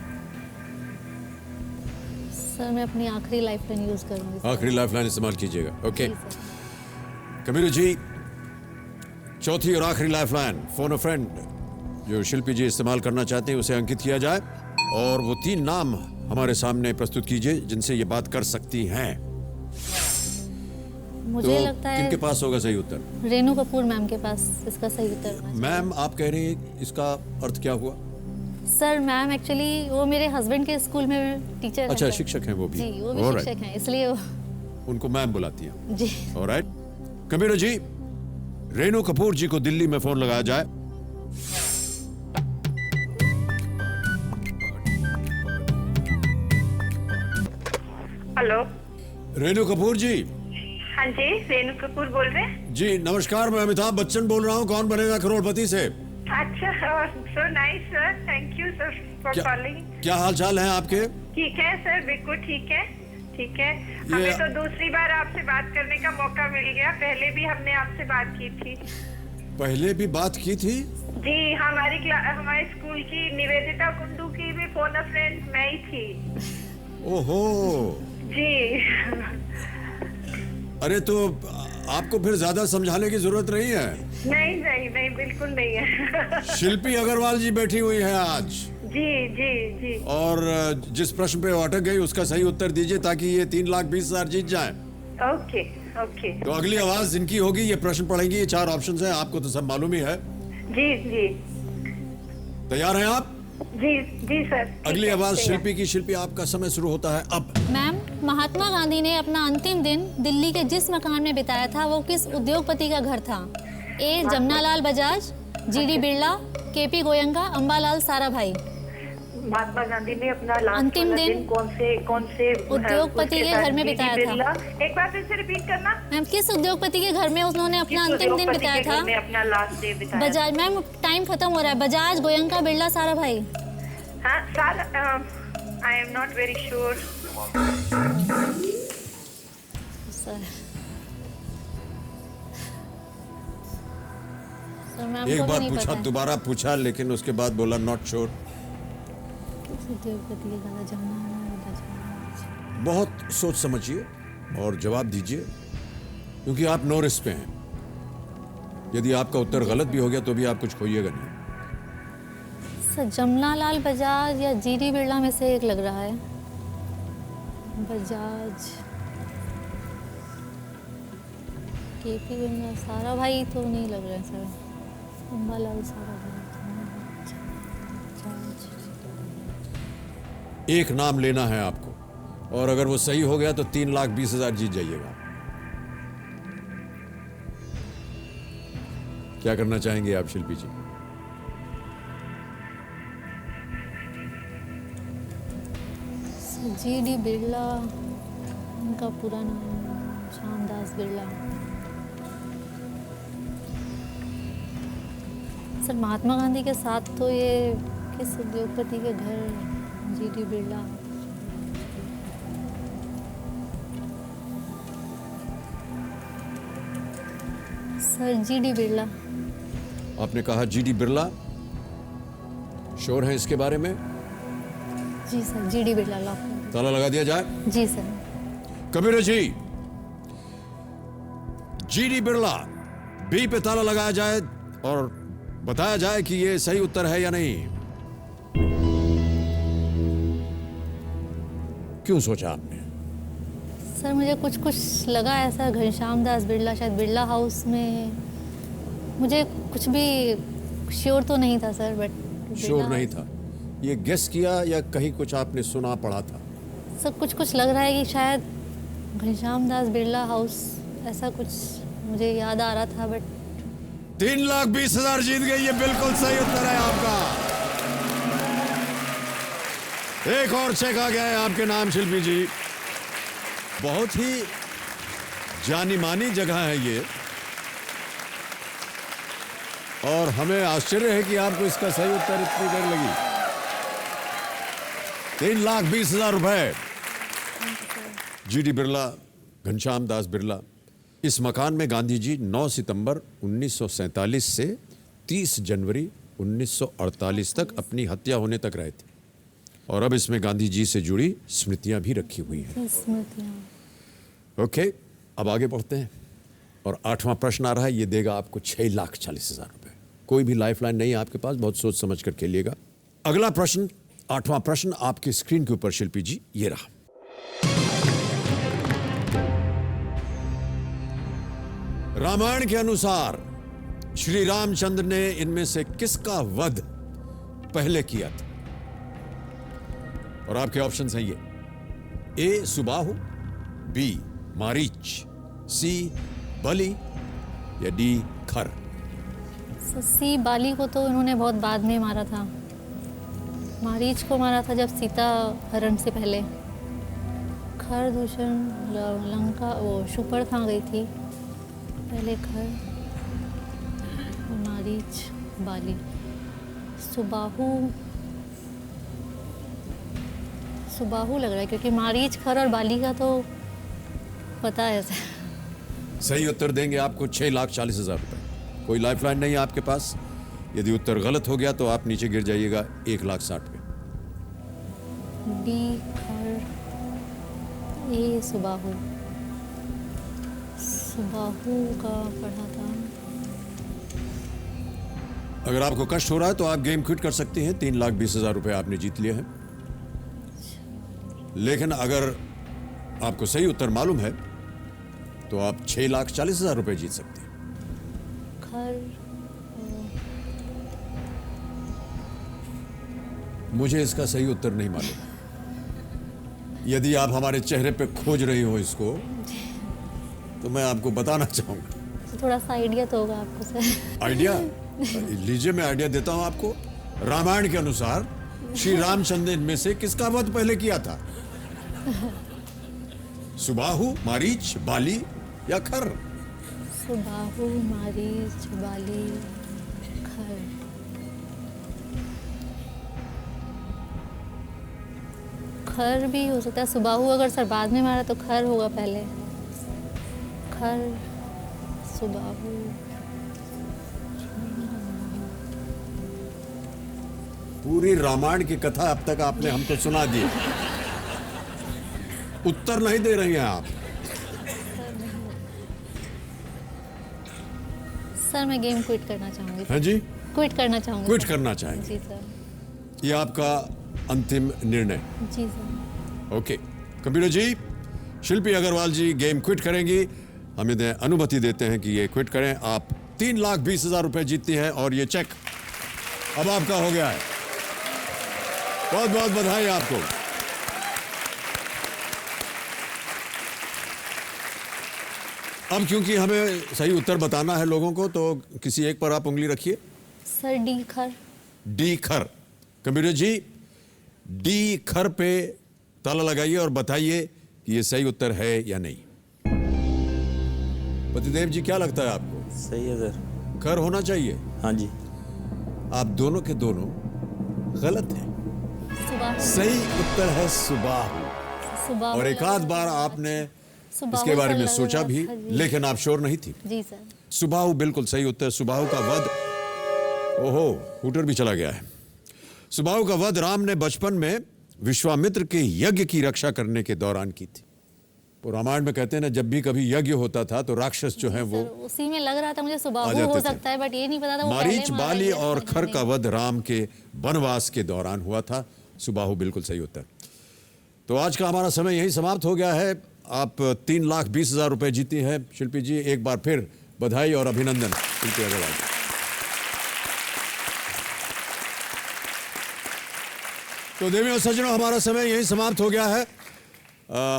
G: सर मैं अपनी आखिरी लाइफलाइन यूज़ करूँगी सर।
A: आखिरी लाइफलाइन इस्तेमाल कीजिएगा। ओके
G: जी सर।
A: कबीर जी, चौथी और आखिरी लाइफलाइन फोन अ फ्रेंड जो शिल्पी जी इस्तेमाल करना चाहते हैं, उसे अंकित किया जाए, और वो 3 नाम हमारे सामने प्रस्तुत कीजिए जिनसे ये बात कर सकती हैं।
G: मुझे लगता है
A: किनके पास होगा सही उत्तर?
G: रेनू कपूर मैम के पास इसका सही उत्तर होना चाहिए।
A: मैम, आप कह रही हैं इसका अर्थ क्या हुआ?
G: सर मैम एक्चुअली वो मेरे हस्बैंड के स्कूल में टीचर हैं।
A: अच्छा,
G: सर।
A: शिक्षक हैं वो भी?
G: जी, वो भी
A: Alright.
G: शिक्षक हैं, इसलिए वो
A: उनको मैम बुलाती हैं।
G: जी।
A: ऑलराइट, कबीर जी, रेनू कपूर जी को दिल्ली में फोन लगाया जाए।
F: हेलो।
A: रेनू कपूर जी।
F: हाँ जी, रेनू कपूर बोल रहे हैं।
A: जी नमस्कार, मैं अमिताभ बच्चन बोल रहा हूँ, कौन बनेगा करोड़पति से।
F: अच्छा, so nice sir, thank you sir for calling.
A: क्या हाल चाल है आपके?
F: ठीक है सर, बिल्कुल ठीक है, ठीक है। हमें तो दूसरी बार आपसे बात करने का मौका मिल गया, पहले भी हमने आपसे बात की थी।
A: पहले भी बात की थी?
F: जी, हमारे स्कूल की निवेदिता कुंडू की भी फोन अ फ्रेंड मैं ही थी।
A: ओहो
F: जी।
A: अरे तो आपको फिर ज्यादा समझाने की जरूरत नहीं है।
F: नहीं नहीं नहीं, बिल्कुल नहीं है।
A: शिल्पी अग्रवाल जी बैठी हुई है आज।
F: जी जी जी।
A: और जिस प्रश्न पे अटक गई उसका सही उत्तर दीजिए ताकि ये 3,20,000 जीत जाए।
F: Okay okay.
A: तो अगली आवाज इनकी होगी, ये प्रश्न पढ़ेंगी, ये 4 ऑप्शंस हैं, आपको तो सब मालूम ही है।
F: जी जी
A: तैयार हैं आप?
F: जी जी सर।
A: अगली आवाज शिल्पी की। शिल्पी, आपका समय शुरू होता है अब।
G: मैम, महात्मा गांधी ने अपना अंतिम दिन दिल्ली के जिस मकान में बिताया था वो किस उद्योगपति का घर था? ए जमनालाल बजाज, जीडी बिरला, केपी गोयंका, अंबालाल साराभाई।
F: महात्मा गांधी ने अपना
G: अंतिम दिन
F: कौन से
G: उद्योगपति के घर में बिताया था?
F: एक बार फिर से रिपीट करना।
G: मैम, किस उद्योगपति के घर में उन्होंने अपना अंतिम दिन बिताया था?
F: अपना लास्ट डे बिताया।
G: बजाज। मैम टाइम खत्म हो रहा है। बजाज, गोयंका, बिरला, साराभाई।
F: हाँ sir, I am not very sure.
A: एक बार पूछा, दोबारा पूछा, लेकिन उसके बाद बोला नॉट श्योर। बहुत सोच समझिए और जवाब दीजिए, क्योंकि आप नो रिस्क पे हैं। यदि आपका उत्तर गलत भी हो गया तो भी आप कुछ खोइएगा नहीं।
G: सर, जमनालाल बजाज या जीडी बिरला में से एक लग रहा है। बजाज, केपी गोयंका, साराभाई तो नहीं लग रहा है सर। अंबालाल साराभाई।
A: एक नाम लेना है आपको, और अगर वो सही हो गया तो 3,20,000 जीत जाइएगा। क्या करना चाहेंगे आप शिल्पी जी?
G: जीडी बिरला, उनका पूरा नाम श्यामदास बिरला। सर, महात्मा गांधी के साथ तो ये किस उद्योगपति के घर? GD Birla. Sir, GD Birla.
A: आपने कहा जीडी बिरला, श्योर है इसके बारे में?
G: जी सर, जीडी बिरला लॉक।
A: ताला लगा दिया जाए?
G: जी सर।
A: कबीर जी, जीडी बिरला, बी पे ताला लगाया जाए और बताया जाए कि ये सही उत्तर है या नहीं। क्यों सोचा आपने?
G: सर, मुझे कुछ लगा ऐसा, घनश्याम दास बिरला, शायद बिरला हाउस में। मुझे कुछ भी श्योर तो नहीं था सर, बट
A: श्योर नहीं था। ये गेस किया या कहीं कुछ आपने सुना पढ़ा था?
G: सर, कुछ लग रहा है कि शायद घनश्याम दास बिरला हाउस, ऐसा कुछ मुझे याद आ रहा था, बट
A: 3,20,000 जीत गई। ये बिल्कुल सही उत्तर है आपका। एक और चेक आ गया है आपके नाम शिल्पी जी। बहुत ही जानी मानी जगह है ये, और हमें आश्चर्य है कि आपको इसका सही उत्तर इतनी देर लगी। 3,20,000 रुपए। जीडी बिरला, घनश्याम दास बिरला। इस मकान में गांधी जी 9 सितंबर 1947 से 30 जनवरी 1948 तक अपनी हत्या होने तक रहे थे, और अब इसमें गांधी जी से जुड़ी स्मृतियां भी रखी हुई हैं। ओके, अब आगे बढ़ते हैं, और 8वां प्रश्न आ रहा है। ये देगा आपको 6,40,000 रुपए। कोई भी लाइफलाइन नहीं है आपके पास, बहुत सोच समझ कर खेलिएगा। अगला प्रश्न, 8वां प्रश्न आपकी स्क्रीन के ऊपर शिल्पी जी, ये रहा। रामायण के अनुसार श्री रामचंद्र ने इनमें से किसका वध पहले किया था? और आपके ऑप्शंस हैं ये: ए सुबाहु, बी मारीच, सी बलि या डी खर।
G: सी बाली को तो इन्होंने बहुत बाद में मारा था। मारीच को मारा था जब सीता हरण से पहले। खर दूषण लंका वो शूर्पणखा गई थी पहले। खर, मारीच, बाली। सुबाहु लग रहा है क्योंकि मारीच, खर और बाली का तो पता है।
A: सही उत्तर देंगे आपको 6,40,000 रुपए। कोई लाइफलाइन नहीं है आपके पास। यदि उत्तर गलत हो गया तो आप नीचे गिर जाइएगा 1,60,000 पे।
G: डी खर, ए सुबाहु। सुबाहु का पढ़ा था।
A: अगर आपको कष्ट हो रहा है तो आप गेम क्विट कर सकती हैं। 3,20,000 रुपए आपने जीत लिए हैं। लेकिन अगर आपको सही उत्तर मालूम है तो आप 6,40,000 रुपए जीत सकते हैं।
G: खर,
A: मुझे इसका सही उत्तर नहीं मालूम। यदि आप हमारे चेहरे पे खोज रही हो इसको तो मैं आपको बताना चाहूंगा।
G: तो थोड़ा सा आइडिया तो होगा आपको सर।
A: आइडिया लीजिए, मैं आइडिया देता हूं आपको। रामायण के अनुसार श्री रामचंद्र ने इनमें से किसका वध पहले किया था? सुबाहु, मारीच, बाली या खर?
G: सुबाहु, मारीच, बाली, खर। खर भी हो सकता है। सुबाहु अगर सर बाद में मारा तो खर होगा पहले। खर, सुबाहु।
A: पूरी रामायण की कथा अब तक आपने हमको सुना दी। उत्तर नहीं दे रही हैं आप।
G: सर मैं गेम क्विट करना चाहूंगी।
A: हैं जी?
G: क्विट करना चाहूंगी।
A: Quit
G: sir.
A: करना चाहेंगे?
G: जी सर।
A: ये आपका अंतिम निर्णय?
G: जी सर।
A: ओके। कंप्यूटर जी, शिल्पी अग्रवाल जी गेम क्विट करेंगी। हम इन्हें अनुमति देते हैं कि ये क्विट करें। आप 3,20,000 रुपए जीतती हैं और ये चेक अब आपका हो गया है। बहुत बहुत बधाई आपको। अब क्योंकि हमें सही उत्तर बताना है लोगों को तो किसी एक पर आप उंगली रखिए।
G: सर डी खर।
A: डी खर। कंप्यूटर जी, डी खर पे ताला लगाइए और बताइए कि ये सही उत्तर है या नहीं। पतिदेव जी, क्या लगता है आपको?
H: सही है सर।
A: खर होना चाहिए।
H: हाँ जी।
A: आप दोनों के दोनों गलत हैं।
G: सुबाहु।
A: सही उत्तर है सुबाहु।
G: सुबाहु
A: और एक आध बार आपने
G: सुबाहु
A: इसके बारे
G: सर
A: में
G: लग
A: सोचा
G: रहा
A: भी,
G: था जी।
A: लेकिन आप श्योर नहीं थी।
G: जी सर।
A: सुबाहु बिल्कुल सही उत्तर। सुबाहु का वध, ओहो हूटर भी चला गया है। सुबाहु का वध राम ने बचपन में विश्वामित्र के यज्ञ की रक्षा करने के दौरान की थी। तो रामायण में कहते हैं ना, जब भी कभी यज्ञ होता था तो राक्षस जो है वो
G: सर, उसी में लग रहा था मुझे
A: आ
G: सुबाहु
A: जाते
G: हो
A: थे।
G: सकता है बट ये नहीं पता था वो
A: मारीच,
G: पहले मारा
A: बाली
G: या
A: और
G: फिर
A: खर
G: नहीं।
A: का वध राम के वनवास के दौरान हुआ था। सुबाहु बिल्कुल सही उत्तर। तो आज का हमारा समय यही समाप्त हो गया है। आप 3,20,000 रुपए जीती हैं। शिल्पी जी, एक बार फिर बधाई और अभिनंदन शिल्पी अग्रवाल। तो देवी और सज्जनों, हमारा समय यही समाप्त हो गया है।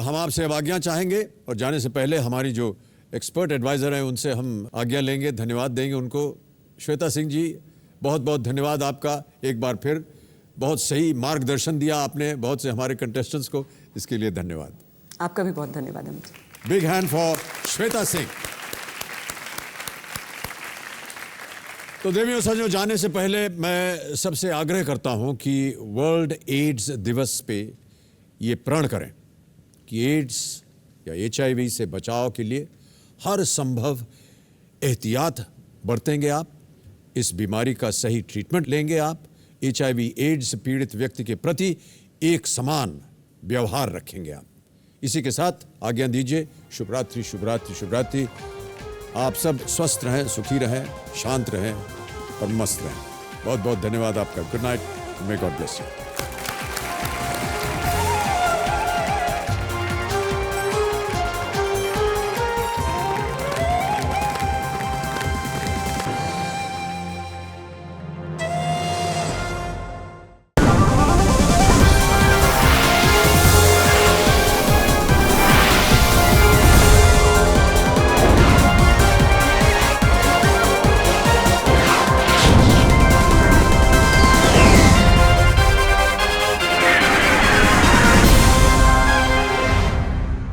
A: हम आपसे अब आज्ञा चाहेंगे और जाने से पहले हमारी जो एक्सपर्ट एडवाइज़र हैं उनसे हम आज्ञा लेंगे, धन्यवाद देंगे उनको। श्वेता सिंह जी, बहुत बहुत धन्यवाद आपका। एक बार फिर बहुत सही मार्गदर्शन दिया आपने बहुत से हमारे कंटेस्टेंट्स को, इसके लिए धन्यवाद।
D: आपका भी बहुत धन्यवाद Amit ji.
A: Big hand for Shweta Singh. तो देवियों सज्जनों, जाने से पहले मैं सबसे आग्रह करता हूं कि वर्ल्ड एड्स दिवस पे ये प्रण करें कि एड्स या HIV से बचाव के लिए हर संभव एहतियात बरतेंगे आप। इस बीमारी का सही ट्रीटमेंट लेंगे आप। HIV एड्स पीड़ित व्यक्ति के प्रति एक समान व्यवहार रखेंगे आप। इसी के साथ आज्ञा दीजिए। शुभ रात्रि, शुभ रात्रि, शुभ रात्रि। आप सब स्वस्थ रहें, सुखी रहें, शांत रहें और मस्त रहें। बहुत बहुत धन्यवाद आपका। Good night. May God bless you.